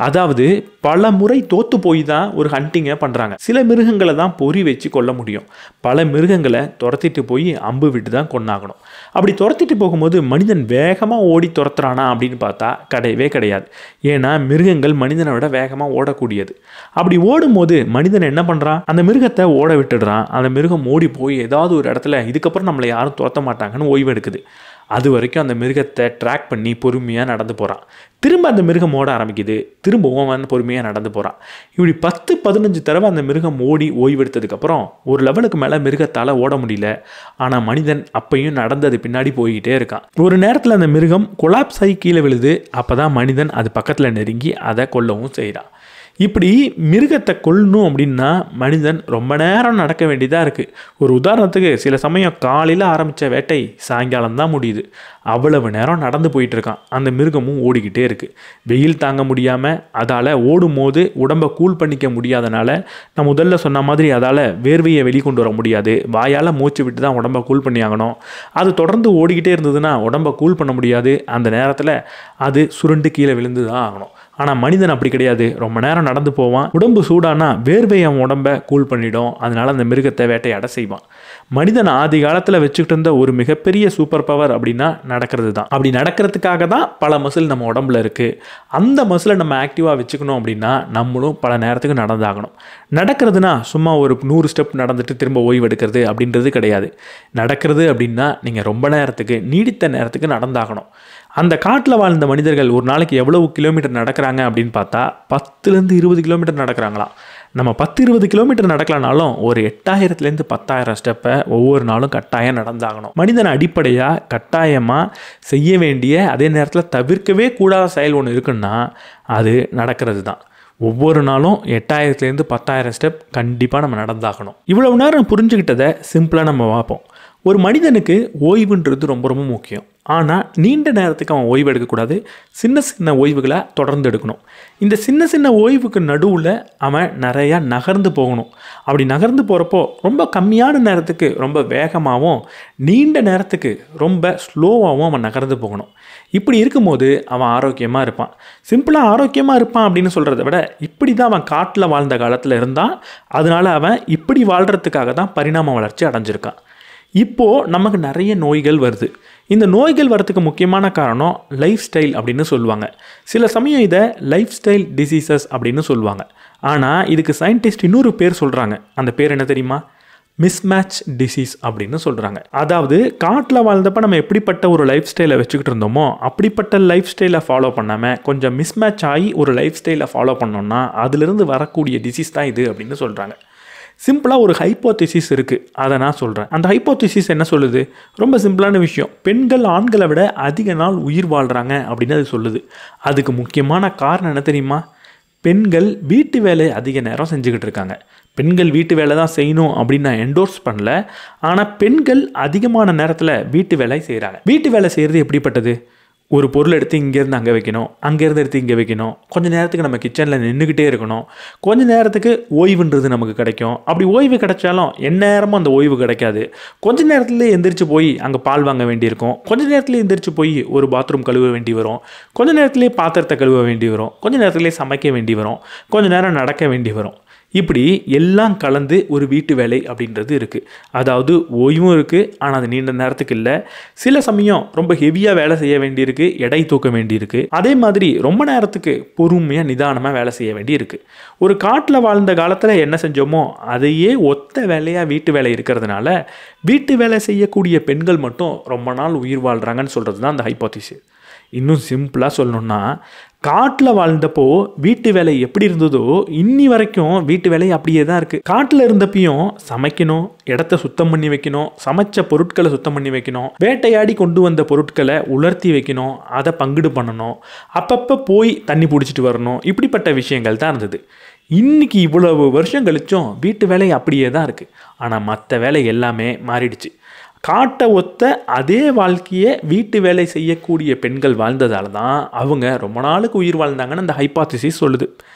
அதாவது பல முறை தோற்று போய் தான் ஒரு ஹண்டிங்கை பண்ணுறாங்க. சில மிருகங்களை தான் பொறி வச்சு கொல்ல முடியும். பல மிருகங்களை துரத்திட்டு போய் அம்பு விட்டு தான் கொன்னாகணும். அப்படி துரத்திட்டு போகும்போது மனிதன் வேகமாக ஓடி துரத்துறானா அப்படின்னு பார்த்தா கிடையவே கிடையாது. ஏன்னா மிருகங்கள் மனிதனை விட வேகமாக ஓடக்கூடியது. அப்படி ஓடும்போது மனிதன் என்ன பண்ணுறான்? அந்த மிருகத்தை ஓட விட்டுடுறான். அந்த மிருகம் ஓடி போய் ஏதாவது ஒரு இடத்துல இதுக்கப்புறம் நம்மளை யாரும் துரத்த மாட்டாங்கன்னு ஓய்வு எடுக்குது. அது வரைக்கும் அந்த மிருகத்தை ட்ராக் பண்ணி பொறுமையாக நடந்து போகிறான். திரும்ப அந்த மிருகம் ஓட ஆரம்பிக்குது. திரும்பவும் அவன் பொறுமையாக நடந்து போகிறான். இப்படி 10-15 தடவை அந்த மிருகம் ஓடி ஓய்வெடுத்ததுக்கப்புறம் ஒரு லெவலுக்கு மேலே மிருகத்தால் ஓட முடியல. ஆனால் மனிதன் அப்பையும் நடந்தது பின்னாடி போய்கிட்டே இருக்கான். ஒரு நேரத்தில் அந்த மிருகம் கொலாப்ஸ் ஆகி கீழே விழுது. அப்போ தான் மனிதன் அது பக்கத்தில் நெருங்கி அதை கொல்லவும் செய்கிறான். இப்படி மிருகத்தை கொல்லணும் அப்படின்னா மனிதன் ரொம்ப நேரம் நடக்க வேண்டியதாக இருக்குது. ஒரு உதாரணத்துக்கு சில சமயம் காலையில் ஆரம்பித்த வேட்டை சாயங்காலம் தான் முடியுது. அவ்வளவு நேரம் நடந்து போயிட்டுருக்கான். அந்த மிருகமும் ஓடிக்கிட்டே இருக்குது. வெயில் தாங்க முடியாமல் அதால் ஓடும்போது உடம்பை கூல் பண்ணிக்க முடியாதனால நான் முதல்ல சொன்ன மாதிரி அதால் வேர்வையை வெளிக்கொண்டு வர முடியாது. வாயால் மூச்சு விட்டு தான் உடம்பை கூல் பண்ணி ஆகணும். அது தொடர்ந்து ஓடிக்கிட்டே இருந்ததுன்னா உடம்பை கூல் பண்ண முடியாது. அந்த நேரத்தில் அது சுருண்டு கீழே விழுந்து தான் ஆகணும். ஆனால் மனிதன் அப்படி கிடையாது. ரொம்ப நேரம் நடந்து போவான். உடம்பு சூடானா வேர்வை அவன் உடம்பை கூல் பண்ணிடும். அதனால் அந்த மிருகத்தை வேட்டையாட செய்வான். மனிதன் ஆதி காலத்தில் வச்சுக்கிட்டு இருந்த ஒரு மிகப்பெரிய சூப்பர் பவர் அப்படின்னா நடக்கிறது தான். அப்படி நடக்கிறதுக்காக தான் பல மசில் நம்ம உடம்புல இருக்குது. அந்த மசிலை நம்ம ஆக்டிவாக வச்சுக்கணும் அப்படின்னா நம்மளும் பல நேரத்துக்கு நடந்தாகணும். நடக்கிறதுனா சும்மா ஒரு 100 ஸ்டெப் நடந்துட்டு திரும்ப ஓய்வு எடுக்கிறது அப்படின்றது கிடையாது. நடக்கிறது அப்படின்னா நீங்கள் ரொம்ப நேரத்துக்கு நீடித்த நேரத்துக்கு நடந்தாகணும். அந்த காட்டில் வாழ்ந்த மனிதர்கள் ஒரு நாளைக்கு எவ்வளவு கிலோமீட்டர் நடக்கிறாங்க அப்படின்னு பார்த்தா 10-20 கிலோமீட்டர் நடக்கிறாங்களாம். நம்ம 10-20 கிலோமீட்டர் நடக்கலனாலும் ஒரு 8000-லேருந்து 10,000 ஸ்டெப்பை ஒவ்வொரு நாளும் கட்டாயம் நடந்தாகணும். மனிதன் அடிப்படையாக கட்டாயமாக செய்ய வேண்டிய அதே நேரத்தில் தவிர்க்கவே கூடாத செயல் ஒன்று இருக்குன்னா அது நடக்கிறது தான். ஒவ்வொரு நாளும் 8000-லேருந்து 10,000 ஸ்டெப் கண்டிப்பாக நம்ம நடந்தாகணும். இவ்வளவு நேரம் புரிஞ்சுக்கிட்டதை சிம்பிளாக நம்ம பார்ப்போம். ஒரு மனிதனுக்கு ஓய்வுன்றது ரொம்ப ரொம்ப முக்கியம். ஆனால் நீண்ட நேரத்துக்கு அவன் ஓய்வு எடுக்கக்கூடாது. சின்ன சின்ன ஓய்வுகளை தொடர்ந்து எடுக்கணும். இந்த சின்ன சின்ன ஓய்வுக்கு நடுவில் அவன் நிறையா நகர்ந்து போகணும். அப்படி நகர்ந்து போகிறப்போ ரொம்ப கம்மியான நேரத்துக்கு ரொம்ப வேகமாகவும், நீண்ட நேரத்துக்கு ரொம்ப ஸ்லோவாகவும் அவன் நகர்ந்து போகணும். இப்படி இருக்கும்போது அவன் ஆரோக்கியமாக இருப்பான். சிம்பிளாக ஆரோக்கியமாக இருப்பான் அப்படின்னு சொல்கிறத விட இப்படி தான் அவன் காட்டில் வாழ்ந்த காலத்தில் இருந்தான். அதனால் அவன் இப்படி வாழ்கிறதுக்காக தான் பரிணாம வளர்ச்சி அடைஞ்சிருக்கான். இப்போது நமக்கு நிறைய நோய்கள் வருது. இந்த நோய்கள் வரத்துக்கு முக்கியமான காரணம் லைஃப் ஸ்டைல் அப்படின்னு சொல்லுவாங்க. சில சமயம் இதை லைஃப் ஸ்டைல் டிசீசஸ் அப்படின்னு சொல்லுவாங்க. ஆனால் இதுக்கு சயின்டிஸ்ட் இன்னொரு பேர் சொல்கிறாங்க. அந்த பேர் என்ன தெரியுமா? மிஸ்மேட்ச் டிசீஸ் அப்படின்னு சொல்கிறாங்க. அதாவது காட்டில் வாழ்ந்தப்போ நம்ம எப்படிப்பட்ட ஒரு லைஃப் ஸ்டைலை வச்சுக்கிட்டு இருந்தோமோ அப்படிப்பட்ட லைஃப் ஸ்டைலை ஃபாலோ பண்ணாமல் கொஞ்சம் மிஸ்மேட்ச் ஆகி ஒரு லைஃப் ஸ்டைலை ஃபாலோ பண்ணோம்னா அதிலிருந்து வரக்கூடிய டிசீஸ் தான் இது அப்படின்னு சொல்கிறாங்க. சிம்பிளாக ஒரு ஹைப்போதிசிஸ் இருக்குது, அதை நான் சொல்கிறேன். அந்த ஹைப்போதிசிஸ் என்ன சொல்லுது? ரொம்ப சிம்பிளான விஷயம். பெண்கள் ஆண்களை விட அதிக நாள் உயிர் வாழ்கிறாங்க அப்படின்னு அது சொல்லுது. அதுக்கு முக்கியமான காரணம் என்ன தெரியுமா? பெண்கள் வீட்டு வேலையை அதிக நேரம் செஞ்சுக்கிட்டு இருக்காங்க. பெண்கள் வீட்டு வேலை தான் செய்யணும் அப்படின்னு நான் என்டோர்ஸ் பண்ணல. ஆனால் பெண்கள் அதிகமான நேரத்தில் வீட்டு வேலை செய்கிறாங்க. வீட்டு வேலை செய்கிறது எப்படிப்பட்டது? ஒரு பொருள் எடுத்து இங்கேருந்து அங்கே வைக்கணும், அங்கேருந்து எடுத்து இங்கே வைக்கணும். கொஞ்சம் நேரத்துக்கு நம்ம கிச்சனில் நின்றுக்கிட்டே இருக்கணும். கொஞ்சம் நேரத்துக்கு ஓய்வுன்றது நமக்கு கிடைக்கும். அப்படி ஓய்வு கிடைச்சாலும் எந்நேரமும் அந்த ஓய்வு கிடைக்காது. கொஞ்சம் நேரத்துலேயே எந்திரிச்சு போய் அங்கே பால் வாங்க வேண்டியிருக்கும். கொஞ்சம் நேரத்துலேயே எந்திரிச்சு போய் ஒரு பாத்ரூம் கழுவ வேண்டி வரும். கொஞ்சம் நேரத்துலேயே பாத்திரத்தை கழுவ வேண்டி வரும். கொஞ்சம் நேரத்துலேயே சமைக்க வேண்டி வரும். கொஞ்சம் நேரம் நடக்க வேண்டி வரும். இப்படி எல்லாம் கலந்து ஒரு வீட்டு வேலை அப்படின்றது இருக்குது. அதாவது ஓய்வும் இருக்குது, ஆனால் அது நீண்ட நேரத்துக்கு இல்லை. சில சமயம் ரொம்ப ஹெவியாக வேலை செய்ய வேண்டியிருக்கு, எடை தூக்க வேண்டியிருக்கு. அதே மாதிரி ரொம்ப நேரத்துக்கு பொறுமையாக நிதானமாக வேலை செய்ய வேண்டியிருக்கு. ஒரு காட்டில் வாழ்ந்த காலத்தில் என்ன செஞ்சோமோ அதையே ஒத்த வேலையாக வீட்டு வேலை இருக்கிறதுனால வீட்டு வேலை செய்யக்கூடிய பெண்கள் மட்டும் ரொம்ப நாள் உயிர் வாழ்கிறாங்கன்னு சொல்கிறது தான் அந்த ஹைப்போதீசிஸ். இன்னும் சிம்பிளாக சொல்லணுன்னா, காட்டில் வாழ்ந்தப்போ வீட்டு வேலை எப்படி இருந்ததோ இன்னி வரைக்கும் வீட்டு வேலை அப்படியே தான் இருக்குது. காட்டில் இருந்தப்பையும் சமைக்கணும், இடத்த சுத்தம் பண்ணி வைக்கணும், சமைச்ச பொருட்களை சுத்தம் பண்ணி வைக்கணும், வேட்டையாடி கொண்டு வந்த பொருட்களை உலர்த்தி வைக்கணும், அதை பங்கிடு பண்ணணும், அப்பப்போ போய் தண்ணி பிடிச்சிட்டு வரணும், இப்படிப்பட்ட விஷயங்கள் தான் இருந்தது. இன்றைக்கி இவ்வளவு வருஷம் கழிச்சும் வீட்டு வேலை அப்படியே தான் இருக்குது. ஆனால் மற்ற வேலை எல்லாமே மாறிடுச்சு. காட்டை ஒத்த அதே வாழ்க்கையை வீட்டு வேலை செய்யக்கூடிய பெண்கள் வாழ்ந்ததால தான் அவங்க ரொம்ப நாளுக்கு உயிர் வாழ்ந்தாங்கன்னு அந்த ஹைப்போதீசிஸ் சொல்லுது.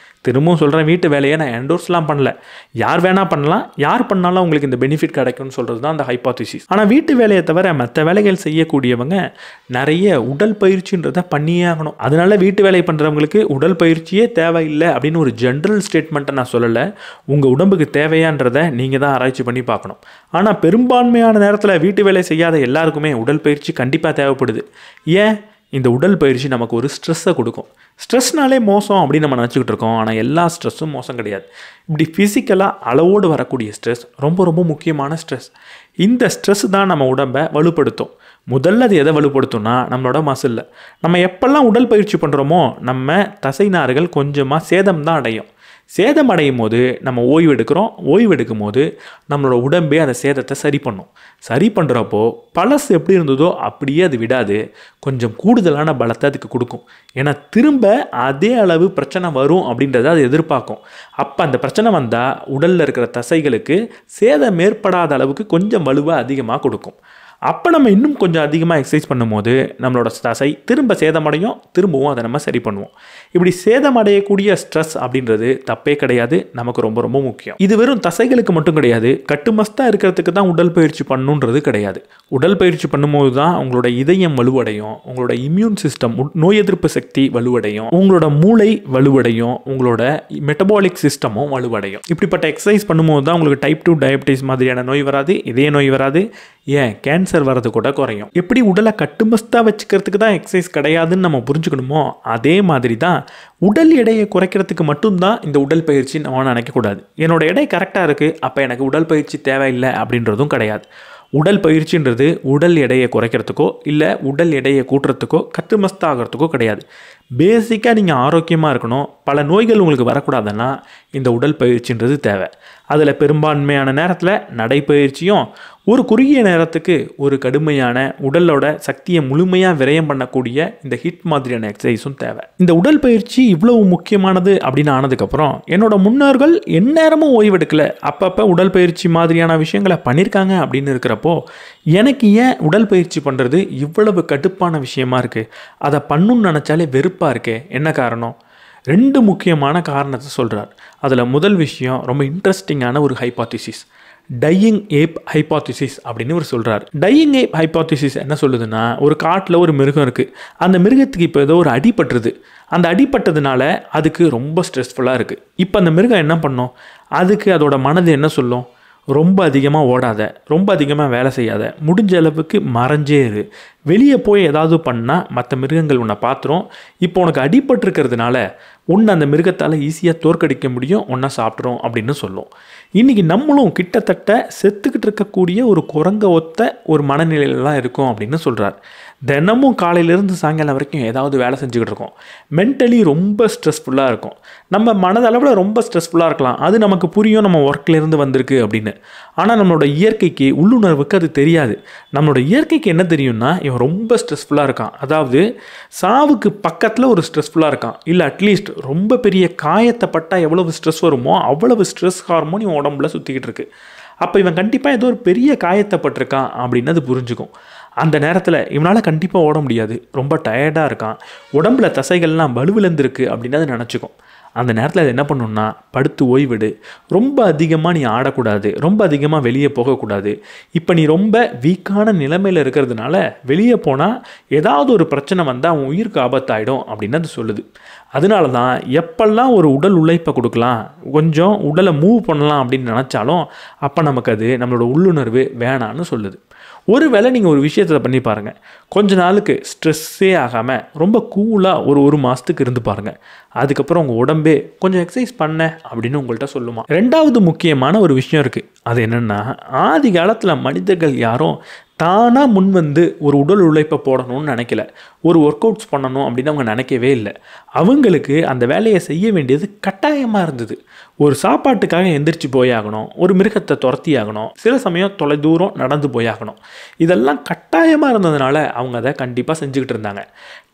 திரும்பவும் சொல்கிறேன், வீட்டு வேலையை நான் என்டோர்ஸ்லாம் பண்ணல. யார் வேணால் பண்ணலாம், யார் பண்ணாலும் அவங்களுக்கு இந்த பெனிஃபிட் கிடைக்கும்னு சொல்கிறது தான் அந்த ஹைப்போதீசிஸ். ஆனால் வீட்டு வேலையை தவிர மற்ற வேலைகள் செய்யக்கூடியவங்க நிறைய உடல் பயிற்சின்றதை பண்ணியே ஆகணும். அதனால வீட்டு வேலை பண்ணுறவங்களுக்கு உடல் பயிற்சியே தேவையில்லை அப்படின்னு ஒரு ஜென்ரல் ஸ்டேட்மெண்ட்டை நான் சொல்லலை. உங்கள் உடம்புக்கு தேவையான்றதை நீங்கள் தான் ஆராய்ச்சி பண்ணி பார்க்கணும். ஆனால் பெரும்பான்மையான நேரத்தில் வீட்டு வேலை செய்யாத எல்லாருக்குமே உடல் பயிற்சி கண்டிப்பாக தேவைப்படுது. ஏன்? இந்த உடல் பயிற்சி நமக்கு ஒரு ஸ்ட்ரெஸ்ஸை கொடுக்கும். ஸ்ட்ரெஸ்னாலே மோசம் அப்படின்னு நம்ம நினச்சிக்கிட்டு இருக்கோம். ஆனால் எல்லா ஸ்ட்ரெஸ்ஸும் மோசம் கிடையாது. இப்படி ஃபிசிக்கலாக அளவோடு வரக்கூடிய ஸ்ட்ரெஸ் ரொம்ப ரொம்ப முக்கியமான ஸ்ட்ரெஸ். இந்த ஸ்ட்ரெஸ் தான் நம்ம உடம்பை வலுப்படுத்தும். முதல்ல அது எதை வலுப்படுத்தும்னா நம்மளோட மசிலில். நம்ம எப்பெல்லாம் உடல் பயிற்சி பண்ணுறோமோ நம்ம தசை நார்கள் கொஞ்சமாக சேதம் தான் அடையும். சேதம் அடையும் போது நம்ம ஓய்வு எடுக்கிறோம். ஓய்வு எடுக்கும் போது நம்மளோட உடம்பே அந்த சேதத்தை சரி பண்ணும். சரி பண்ணுறப்போ பழசு எப்படி இருந்ததோ அப்படியே அது விடாது, கொஞ்சம் கூடுதலான பலத்தை அதுக்கு கொடுக்கும். ஏன்னா திரும்ப அதே அளவு பிரச்சனை வரும் அப்படின்றத அது எதிர்பார்க்கும். அப்போ அந்த பிரச்சனை வந்தால் உடலில் இருக்கிற தசைகளுக்கு சேதம் ஏற்படாத அளவுக்கு கொஞ்சம் வலுவாக அதிகமாக கொடுக்கும். அப்போ நம்ம இன்னும் கொஞ்சம் அதிகமாக எக்ஸசைஸ் பண்ணும்போது நம்மளோட தசை திரும்ப சேதமடையும், திரும்பவும் அதை நம்ம சரி பண்ணுவோம். இப்படி சேதமடையக்கூடிய ஸ்ட்ரெஸ் அப்படின்றது தப்பே கிடையாது, நமக்கு ரொம்ப ரொம்ப முக்கியம். இது வெறும் தசைகளுக்கு மட்டும் கிடையாது, கட்டுமஸ்தாக இருக்கிறதுக்கு தான் உடல் பயிற்சி பண்ணணுன்றது கிடையாது. உடல் பயிற்சி பண்ணும்போது தான் உங்களோட இதயம் வலுவடையும், உங்களோட இம்யூன் சிஸ்டம் நோய் எதிர்ப்பு சக்தி வலுவடையும், உங்களோட மூளை வலுவடையும், உங்களோட மெட்டபாலிக் சிஸ்டமும் வலுவடையும். இப்படிப்பட்ட எக்ஸசைஸ் பண்ணும்போது தான் உங்களுக்கு டைப் 2 டயபிட்டிஸ் மாதிரியான நோய் வராது, இதய நோய் வராது, ஏன் கேன்சர் வர்றது கூட குறையும். எப்படி உடலை கட்டுமஸ்தாக வச்சுக்கிறதுக்கு தான் எக்ஸசைஸ் கிடையாதுன்னு நம்ம புரிஞ்சுக்கணுமோ அதே மாதிரி தான் உடல் எடையை குறைக்கிறதுக்கு மட்டும்தான் இந்த உடல் பயிற்சி நம்ம நினைக்கக்கூடாது. என்னோட எடை கரெக்டாக இருக்குது, அப்போ எனக்கு உடல் பயிற்சி தேவையில்லை அப்படின்றதும் கிடையாது. உடல் பயிற்சின்றது உடல் எடையை குறைக்கிறதுக்கோ இல்லை உடல் எடையை கூட்டுறதுக்கோ கட்டுமஸ்தாகிறதுக்கோ கிடையாது. பேசிக்காக நீங்கள் ஆரோக்கியமாக இருக்கணும், பல நோய்கள் உங்களுக்கு வரக்கூடாதுன்னா இந்த உடல் பயிற்சின்றது தேவை. அதில் பெரும்பான்மையான நேரத்தில் நடைப்பயிற்சியும் ஒரு குறுகிய நேரத்துக்கு ஒரு கடுமையான உடலோட சக்தியை முழுமையாக விரயம் பண்ணக்கூடிய இந்த ஹிட் மாதிரியான எக்ஸசைஸும் தேவை. இந்த உடல் பயிற்சி இவ்வளவு முக்கியமானது அப்படின்னு ஆனதுக்கப்புறம் என்னோட முன்னோர்கள் எந்நேரமும் ஓய்வெடுக்கலை, அப்பப்போ உடல் பயிற்சி மாதிரியான விஷயங்களை பண்ணியிருக்காங்க அப்படின்னு இருக்கிறப்போ எனக்கு ஏன் உடல் பயிற்சி பண்ணுறது இவ்வளவு கடுப்பான விஷயமா இருக்குது, அதை பண்ணணும்னு நினச்சாலே வெறுப்பாக இருக்கே, என்ன காரணம்? 2 முக்கியமான காரணத்தை சொல்கிறார். அதில் முதல் விஷயம் ரொம்ப இன்ட்ரெஸ்டிங்கான ஒரு ஹைப்போதீசிஸ், டையிங் ஏப் ஹைப்போதீசிஸ் அப்படின்னு ஒரு சொல்கிறார். டையிங் ஏப் ஹைப்போதீசிஸ் என்ன சொல்லுதுன்னா, ஒரு காட்டில் ஒரு மிருகம் இருக்குது, அந்த மிருகத்துக்கு இப்போ ஏதோ ஒரு அடிபட்டுருது, அந்த அடிபட்டதுனால அதுக்கு ரொம்ப ஸ்ட்ரெஸ்ஃபுல்லாக இருக்குது. இப்போ அந்த மிருகம் என்ன பண்ணும், அதுக்கு அதோட மனது என்ன சொல்லும், ரொம்ப அதிகமாக ஓடாத, ரொம்ப அதிகமாக வேலை செய்யாத, முடிஞ்ச அளவுக்கு மறைஞ்சே இரு, வெளியே போய் ஏதாவது பண்ணால் மற்ற மிருகங்கள் உன்னை பார்த்துரும், இப்போ உனக்கு அடிபட்டிருக்கிறதுனால உன்னை அந்த மிருகத்தால் ஈஸியாக தோற்கடிக்க முடியும், ஒன்றா சாப்பிட்றோம் அப்படின்னு சொல்லும். இன்றைக்கி நம்மளும் கிட்டத்தட்ட செத்துக்கிட்டு இருக்கக்கூடிய ஒரு குரங்க ஒத்த ஒரு மனநிலையிலலாம் இருக்கும் அப்படின்னு சொல்கிறார். தினமும் காலையிலேருந்து சாயங்காலம் வரைக்கும் ஏதாவது வேலை செஞ்சுக்கிட்டு இருக்கோம், மென்டலி ரொம்ப ஸ்ட்ரெஸ்ஃபுல்லாக இருக்கும். நம்ம மனதளவில் ரொம்ப ஸ்ட்ரெஸ்ஃபுல்லாக இருக்கலாம், அது நமக்கு புரியும் நம்ம ஒர்க்லேருந்து வந்திருக்கு அப்படின்னு. ஆனால் நம்மளோட இயற்கைக்கு உள்ளுணர்வுக்கு அது தெரியாது. நம்மளோட இயற்கைக்கு என்ன தெரியும்னா, இவன் ரொம்ப ஸ்ட்ரெஸ்ஃபுல்லாக இருக்கான், அதாவது சாவுக்கு பக்கத்தில் ஒரு ஸ்ட்ரெஸ்ஃபுல்லாக இருக்கான், இல்லை அட்லீஸ்ட் ரொம்ப பெரிய காயத்தை பட்டால் எவ்வளவு ஸ்ட்ரெஸ் வருமோ அவ்வளவு ஸ்ட்ரெஸ் ஹார்மோன் இவன் உடம்புல சுற்றிக்கிட்டு இருக்கு. அப்போ இவன் கண்டிப்பாக ஏதோ ஒரு பெரிய காயத்தை பட்டிருக்கான் அப்படின்னு அது புரிஞ்சுக்கும். அந்த நேரத்தில் இவனால் கண்டிப்பாக ஓட முடியாது, ரொம்ப டயர்டாக இருக்கான், உடம்புல தசைகள்லாம் வலுவிழந்திருக்கு அப்படின்னு அது நினச்சிக்கும். அந்த நேரத்தில் அது என்ன பண்ணணும்னா படுத்து ஓய்விடு. ரொம்ப அதிகமாக நீ ஆடக்கூடாது, ரொம்ப அதிகமாக வெளியே போகக்கூடாது. இப்போ நீ ரொம்ப வீக்கான நிலைமையில் இருக்கிறதுனால வெளியே போனால் ஏதாவது ஒரு பிரச்சனை வந்தால் அவன் உயிருக்கு ஆபத்தாயிடும் அப்படின்னு அது சொல்லுது. அதனால தான் எப்பெல்லாம் ஒரு உடல் உழைப்பை கொடுக்கலாம், கொஞ்சம் உடலை மூவ் பண்ணலாம் அப்படின்னு நினச்சாலும் அப்போ நமக்கு அது நம்மளோட உள்ளுணர்வு வேணான்னு சொல்லுது. ஒருவேளை நீங்கள் ஒரு விஷயத்தை பண்ணி பாருங்கள், கொஞ்ச நாளுக்கு ஸ்ட்ரெஸ்ஸே ஆகாமல் ரொம்ப கூலாக ஒரு மாதத்துக்கு இருந்து பாருங்கள். அதுக்கப்புறம் உங்கள் உடம்பே கொஞ்சம் எக்ஸசைஸ் பண்ண அப்படின்னு உங்கள்கிட்ட சொல்லுமா. ரெண்டாவது முக்கியமான ஒரு விஷயம் இருக்குது. அது என்னென்னா, ஆதி காலத்தில் மனிதர்கள் யாரும் தானாக முன் வந்து ஒரு உடல் உழைப்பை போடணும்னு நினைக்கல, ஒரு ஒர்க் அவுட்ஸ் பண்ணணும் அப்படின்னு அவங்க நினைக்கவே இல்லை. அவங்களுக்கு அந்த வேலையை செய்ய வேண்டியது கட்டாயமாக இருந்தது. ஒரு சாப்பாட்டுக்காக எந்திரிச்சு போயாகணும், ஒரு மிருகத்தை துரத்தி ஆகணும், சில சமயம் தொலை தூரம் நடந்து போயாகணும். இதெல்லாம் கட்டாயமாக இருந்ததுனால அவங்க அதை கண்டிப்பாக செஞ்சுக்கிட்டு இருந்தாங்க.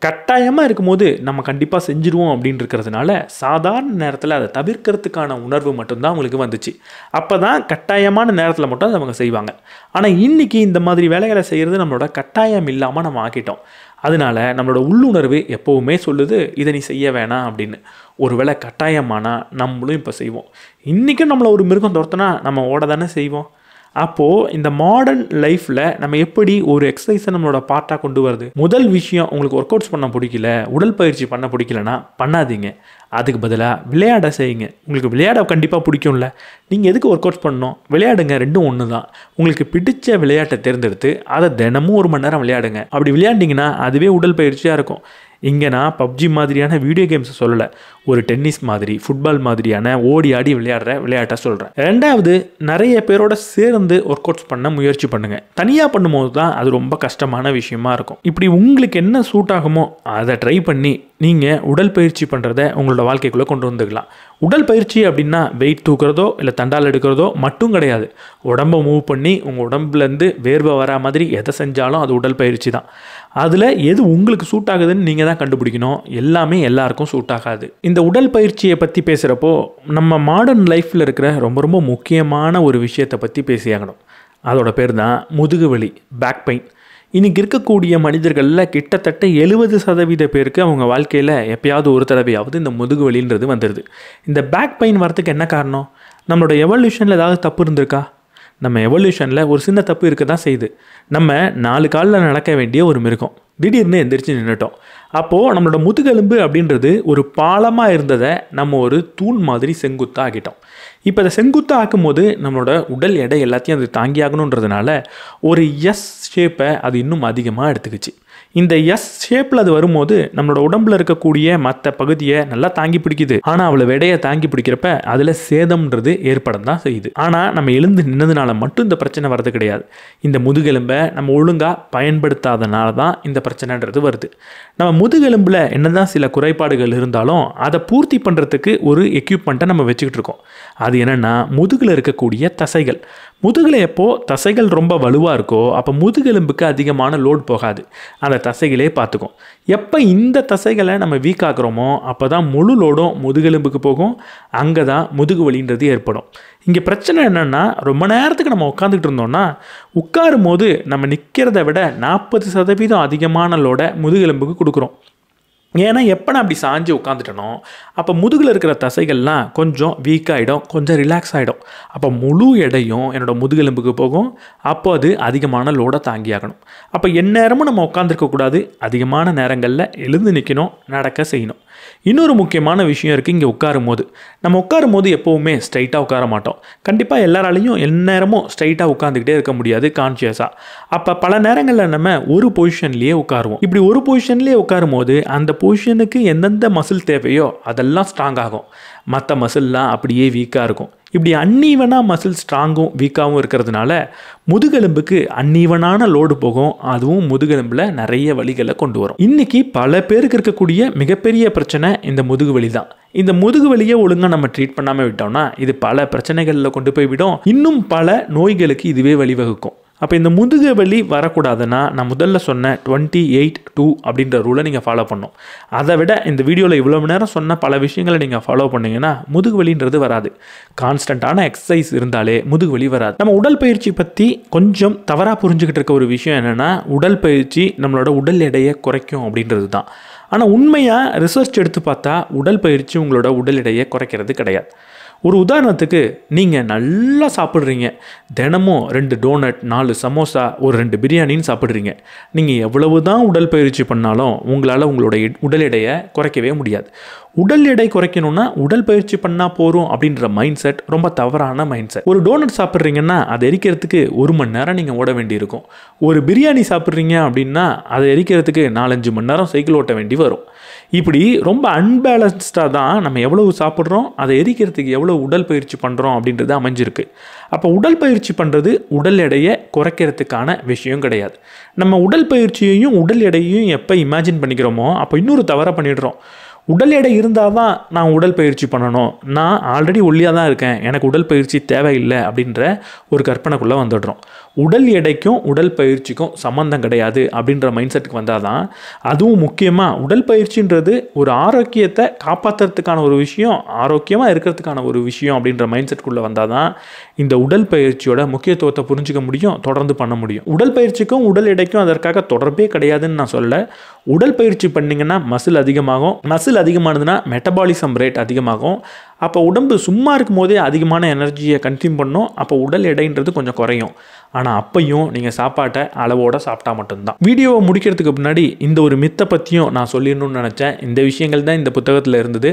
கட்டாயமாக இருக்கும்போது நம்ம கண்டிப்பாக செஞ்சுருவோம் அப்படின்னு இருக்கிறதுனால சாதாரண நேரத்தில் அதை தவிர்க்கிறதுக்கான உணர்வு மட்டும்தான் அவங்களுக்கு வந்துச்சு. அப்போ தான் கட்டாயமான நேரத்தில் மட்டும் அதை அவங்க செய்வாங்க. ஆனால் இன்றைக்கி இந்த மாதிரி வேலைகளை செய்கிறது நம்மளோட கட்டாயம் இல்லாமல் நம்ம ஆக்கிட்டோம். அதனால நம்மளோட உள்ளுணர்வு எப்போவுமே சொல்லுது இதை நீ செய்ய வேணாம் அப்படின்னு. ஒரு வேளை கட்டாயமானால் நம்மளும் இப்போ செய்வோம். இன்றைக்கும் நம்மளை ஒரு மிருகம் துரத்துனா நம்ம ஓட தானே செய்வோம். அப்போது இந்த மாடர்ன் லைஃப்பில் நம்ம எப்படி ஒரு எக்ஸசைஸை நம்மளோட பார்ட்டாக கொண்டு வருது. முதல் விஷயம், உங்களுக்கு ஒர்க் அவுட்ஸ் பண்ண பிடிக்கல, உடற்பயிற்சி பண்ண பிடிக்கலன்னா பண்ணாதீங்க. அதுக்கு பதிலாக விளையாட செய்யுங்க. உங்களுக்கு விளையாட கண்டிப்பாக பிடிக்கும்ல, நீங்கள் எதுக்கு ஒர்க் அவுட்ஸ் பண்ணணும்? விளையாடுங்க, ரெண்டும் ஒன்று தான். உங்களுக்கு பிடிச்ச விளையாட்டை தேர்ந்தெடுத்து அதை தினமும் 1 மணி நேரம் விளையாடுங்க. அப்படி விளையாண்டிங்கன்னா அதுவே உடற்பயிற்சியாக இருக்கும். இங்கே நான் பப்ஜி மாதிரியான வீடியோ கேம்ஸை சொல்லலை, ஒரு டென்னிஸ் மாதிரி, ஃபுட்பால் மாதிரியான ஓடி ஆடி விளையாடுற விளையாட்டை சொல்கிறேன். ரெண்டாவது, நிறைய பேரோட சேர்ந்து ஒர்க் அவுட்ஸ் பண்ண முயற்சி பண்ணுங்கள். தனியாக பண்ணும்போது தான் அது ரொம்ப கஷ்டமான விஷயமா இருக்கும். இப்படி உங்களுக்கு என்ன சூட் ஆகுமோ அதை ட்ரை பண்ணி நீங்கள் உடற்பயிற்சி பண்ணுறதை உங்களோட வாழ்க்கைக்குள்ளே கொண்டு வந்துக்கலாம். உடற்பயிற்சி அப்படின்னா வெயிட் தூக்குறதோ இல்லை தண்டால் எடுக்கிறதோ மட்டும் கிடையாது. உடம்பை மூவ் பண்ணி உங்கள் உடம்புலேருந்து வேர்வை வரா மாதிரி எதை செஞ்சாலும் அது உடற்பயிற்சி தான். அதில் எது உங்களுக்கு சூட் ஆகுதுன்னு நீங்கள் தான் கண்டுபிடிக்கணும். எல்லாமே எல்லாருக்கும் சூட் ஆகாது. இந்த உடல் பயிற்சியை பற்றி பேசுகிறப்போ நம்ம மாடர்ன் லைஃப்பில் இருக்கிற ரொம்ப ரொம்ப முக்கியமான ஒரு விஷயத்தை பற்றி பேசியாகணும். அதோட பேர் தான் முதுகு வலி, பேக் பெயின். இன்றைக்கி இருக்கக்கூடிய மனிதர்களில் கிட்டத்தட்ட 70% பேருக்கு அவங்க வாழ்க்கையில் எப்பயாவது ஒரு தடவையாவது இந்த முதுகு வலின்றது வந்துடுது. இந்த பேக் பெயின் வரத்துக்கு என்ன காரணம்? நம்மளோட எவல்யூஷனில் ஏதாவது தப்பு இருந்திருக்கா? நம்ம எவல்யூஷனில் ஒரு சின்ன தப்பு இருக்க தான் செய்யுது. நம்ம 4 காலில் நடக்க வேண்டிய ஒரு மிருகம் திடீர்னு எந்திரிச்சு நின்றுட்டோம். அப்போது நம்மளோட முதுகெலும்பு அப்படின்றது ஒரு பாலமாக இருந்ததை நம்ம ஒரு தூண் மாதிரி செங்குத்தாக ஆக்கிட்டோம். இப்போ அதை செங்குத்தாக ஆக்கும்போது நம்மளோட உடல் எடை எல்லாத்தையும் அது தாங்கி ஆகணுன்றதுனால ஒரு எஸ் ஷேப்பை அது இன்னும் அதிகமாக எடுத்துக்கிச்சு. இந்த எஸ் ஷேப்பில் அது வரும்போது நம்மளோட உடம்புல இருக்கக்கூடிய மற்ற பகுதியை நல்லா தாங்கி பிடிக்குது. ஆனால் அவ்வளோ எடையை தாங்கி பிடிக்கிறப்ப அதில் சேதம்ன்றது ஏற்பட தான் செய்யுது. ஆனால் நம்ம எழுந்து நின்னதுனால மட்டும் இந்த பிரச்சனை வர்றது கிடையாது. இந்த முதுகெலும்பை நம்ம ஒழுங்காக பயன்படுத்தாதனால தான் இந்த பிரச்சனைன்றது வருது. நம்ம முதுகெலும்பில் என்னதான் சில குறைபாடுகள் இருந்தாலும் அதை பூர்த்தி பண்ணுறதுக்கு ஒரு எக்யூப்மெண்ட்டை நம்ம வச்சுக்கிட்டு இருக்கோம். அது என்னென்னா முதுகில் இருக்கக்கூடிய தசைகள். முதுகில் எப்போது தசைகள் ரொம்ப வலுவாக இருக்கோ அப்போ முதுகெலும்புக்கு அதிகமான லோட் போகாது, அந்த தசைகளே பார்த்துக்கும். எப்போ இந்த தசைகளை நம்ம வீக் ஆக்குறோமோ அப்போ தான் முழு லோடும் முதுகெலும்புக்கு போகும். அங்கே தான் முதுகு வலின்றது ஏற்படும். இங்கே பிரச்சனை என்னென்னா, ரொம்ப நேரத்துக்கு நம்ம உட்காந்துக்கிட்டு இருந்தோம்னா உட்காரும் போது நம்ம நிற்கிறத விட 40% அதிகமான லோடை முதுகெலும்புக்கு கொடுக்குறோம். ஏன்னா எப்போ நான் அப்படி சாஞ்சு உட்காந்துட்டனோ அப்போ முதுகில் இருக்கிற தசைகள்லாம் கொஞ்சம் வீக் ஆகிடும், கொஞ்சம் ரிலாக்ஸ் ஆகிடும். அப்போ முழு எடையும் என்னோடய முதுகெலும்புக்கு போகும். அப்போ அது அதிகமான லோடை தாங்கி ஆகணும். அப்போ எந்நேரமும் நம்ம உட்காந்துருக்கக்கூடாது, அதிகமான நேரங்களில் எழுந்து நிற்கணும், நடக்க செய்யணும். இன்னொரு முக்கியமான விஷயம் இருக்குது. இங்கே உட்காரும் போது நம்ம உட்காரும் போது எப்போவுமே ஸ்ட்ரைட்டாக உட்கார மாட்டோம். கண்டிப்பாக எல்லாராலையும் எந்நேரமும் ஸ்ட்ரைட்டாக உட்காந்துக்கிட்டே இருக்க முடியாது கான்ஷியஸாக. அப்போ பல நேரங்களில் நம்ம ஒரு பொசிஷன்லேயே உட்காருவோம். இப்படி ஒரு பொசிஷன்லேயே உட்காரும் போது அந்த பொசிஷனுக்கு எந்தெந்த மசில் தேவையோ அதெல்லாம் ஸ்ட்ராங் ஆகும், மற்ற மசில்லாம் அப்படியே வீக்காக இருக்கும். இப்படி அன்ஈவனாக மசில் ஸ்ட்ராங்கும் வீக்காகவும் இருக்கிறதுனால முதுகெலும்புக்கு அன்ஈவனான லோடு போகும். அதுவும் முதுகெலும்பில் நிறைய வலிகளை கொண்டு வரும். இன்றைக்கி பல பேருக்கு இருக்கக்கூடிய மிகப்பெரிய பிரச்சனை இந்த முதுகு வலி தான். இந்த முதுகு வலியை ஒழுங்காக நம்ம ட்ரீட் பண்ணாமல் விட்டோம்னா இது பல பிரச்சனைகளில் கொண்டு போய் விடும். இன்னும் பல நோய்களுக்கு இதுவே வழிவகுக்கும். அப்போ இந்த முதுகு வலி வரக்கூடாதுன்னா நான் முதல்ல சொன்ன 28-2 அப்படின்ற ரூலை நீங்கள் ஃபாலோ பண்ணணும். அதை விட இந்த வீடியோவில் இவ்வளோ நேரம் சொன்ன பல விஷயங்களை நீங்கள் ஃபாலோ பண்ணிங்கன்னா முதுகு வலின்றது வராது. கான்ஸ்டண்ட்டான எக்ஸசைஸ் இருந்தாலே முதுகு வலி வராது. நம்ம உடல் பயிற்சி பற்றி கொஞ்சம் தவறாக புரிஞ்சுக்கிட்டு இருக்க ஒரு விஷயம் என்னென்னா, உடல் பயிற்சி நம்மளோட உடல் எடையை குறைக்கும் அப்படின்றது தான். ஆனால் உண்மையாக ரிசர்ச் எடுத்து பார்த்தா உடற்பயிற்சி உங்களோட உடல் எடையை குறைக்கிறது கிடையாது. ஒரு உதாரணத்துக்கு நீங்கள் நல்லா சாப்பிட்றீங்க, தினமும் 2 டோனட், 4 சமோசா, ஒரு 2 பிரியாணின்னு சாப்பிட்றீங்க. நீங்கள் எவ்வளவு தான் உடற்பயிற்சி பண்ணாலும் உங்களால் உங்களோட உடல் எடையை குறைக்கவே முடியாது. உடல் எடை குறைக்கணும்னா உடற்பயிற்சி பண்ணால் போகிறோம் அப்படின்ற மைண்ட் செட் ரொம்ப தவறான மைண்ட் செட். ஒரு டோனட் சாப்பிட்றீங்கன்னா அதை எரிக்கிறதுக்கு 1 மணி நேரம் நீங்கள் ஓட வேண்டியிருக்கும். ஒரு பிரியாணி சாப்பிட்றீங்க அப்படின்னா அதை எரிக்கிறதுக்கு 4-5 மணி நேரம் சைக்கிள் ஓட்ட வேண்டி வரும். இப்படி ரொம்ப அன்பேலன்ஸ்டாக தான் நம்ம எவ்வளவு சாப்பிட்றோம், அதை எரிக்கிறதுக்கு எவ்வளோ உடற்பயிற்சி பண்ணுறோம் அப்படின்றது அமைஞ்சிருக்கு. அப்போ உடற்பயிற்சி பண்ணுறது உடல் எடையை குறைக்கிறதுக்கான விஷயம் கிடையாது. நம்ம உடற்பயிற்சியையும் உடல் எடையையும் எப்போ இமேஜின் பண்ணிக்கிறோமோ அப்போ இன்னொரு தவறை பண்ணிடுறோம். உடல் எடை இருந்தால் தான் நான் உடற்பயிற்சி பண்ணணும், நான் ஆல்ரெடி ஒல்லியாக தான் இருக்கேன், எனக்கு உடற்பயிற்சி தேவையில்லை அப்படின்ற ஒரு கற்பனைக்குள்ளே வந்துடுறோம். உடல் எடைக்கும் உடற்பயிற்சிக்கும் சம்மந்தம் கிடையாது அப்படின்ற மைண்ட் செட்டுக்கு வந்தால் தான், அதுவும் முக்கியமாக உடற்பயிற்சின்றது ஒரு ஆரோக்கியத்தை காப்பாற்றுறதுக்கான ஒரு விஷயம், ஆரோக்கியமாக இருக்கிறதுக்கான ஒரு விஷயம் அப்படின்ற மைண்ட் செட்டுக்குள்ளே வந்தால் தான் இந்த உடற்பயிற்சியோட முக்கியத்துவத்தை புரிஞ்சிக்க முடியும், தொடர்ந்து பண்ண முடியும். உடற்பயிற்சிக்கும் உடல் எடைக்கும் அதற்காக தொடர்பே கிடையாதுன்னு நான் சொல்ல. உடற்பயிற்சி பண்ணிங்கன்னா மசில் அதிகமாகும், மசில் அதிகமானதுன்னா மெட்டபாலிசம் ரேட் அதிகமாகும். அப்போ உடம்பு சும்மா இருக்கும் போதே அதிகமான எனர்ஜியை கன்சியூம் பண்ணும். அப்போ உடல் எடைன்றது கொஞ்சம் குறையும். ஆனால் அப்பையும் நீங்கள் சாப்பாட்டை அளவோடு சாப்பிட்டா மட்டும்தான். வீடியோவை முடிக்கிறதுக்கு முன்னாடி இந்த ஒரு மித்தை பற்றியும் நான் சொல்லிடணும்னு நினச்சேன். இந்த விஷயங்கள் தான் இந்த புத்தகத்தில் இருந்தது.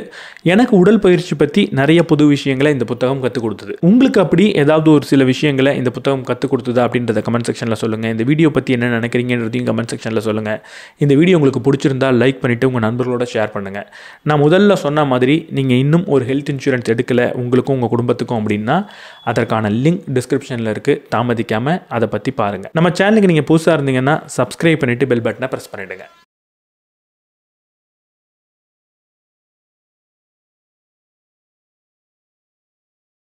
எனக்கு உடற்பயிற்சி பற்றி நிறைய புது விஷயங்களை இந்த புத்தகம் கற்றுக் கொடுத்தது. உங்களுக்கு அப்படி ஏதாவது ஒரு சில விஷயங்களை இந்த புத்தகம் கற்றுக் கொடுத்ததா அப்படின்றத கமெண்ட் செக்ஷனில் சொல்லுங்கள். இந்த வீடியோ பற்றி என்ன நினைக்கிறீங்கன்றதையும் கமெண்ட் செக்ஷனில் சொல்லுங்கள். இந்த வீடியோ உங்களுக்கு பிடிச்சிருந்தால் லைக் பண்ணிவிட்டு உங்கள் நண்பர்களோட ஷேர் பண்ணுங்கள். நான் முதல்ல சொன்ன மாதிரி நீங்கள் இன்னும் ஒரு ஹெல்த் இன்சூரன்ஸ் எடுக்கலை உங்களுக்கும் உங்கள் குடும்பத்துக்கும் அப்படின்னா அதற்கான லிங்க் டிஸ்கிரிப்ஷனில் இருக்குது. தாமதிக்காமல் அதை பற்றி பாருங்கள். நம்ம சேனலுக்கு நீங்கள் புதுசாக இருந்தீங்கன்னா சப்ஸ்கிரைப் பண்ணிவிட்டு பெல் பட்டனை ப்ரெஸ் பண்ணிவிடுங்க.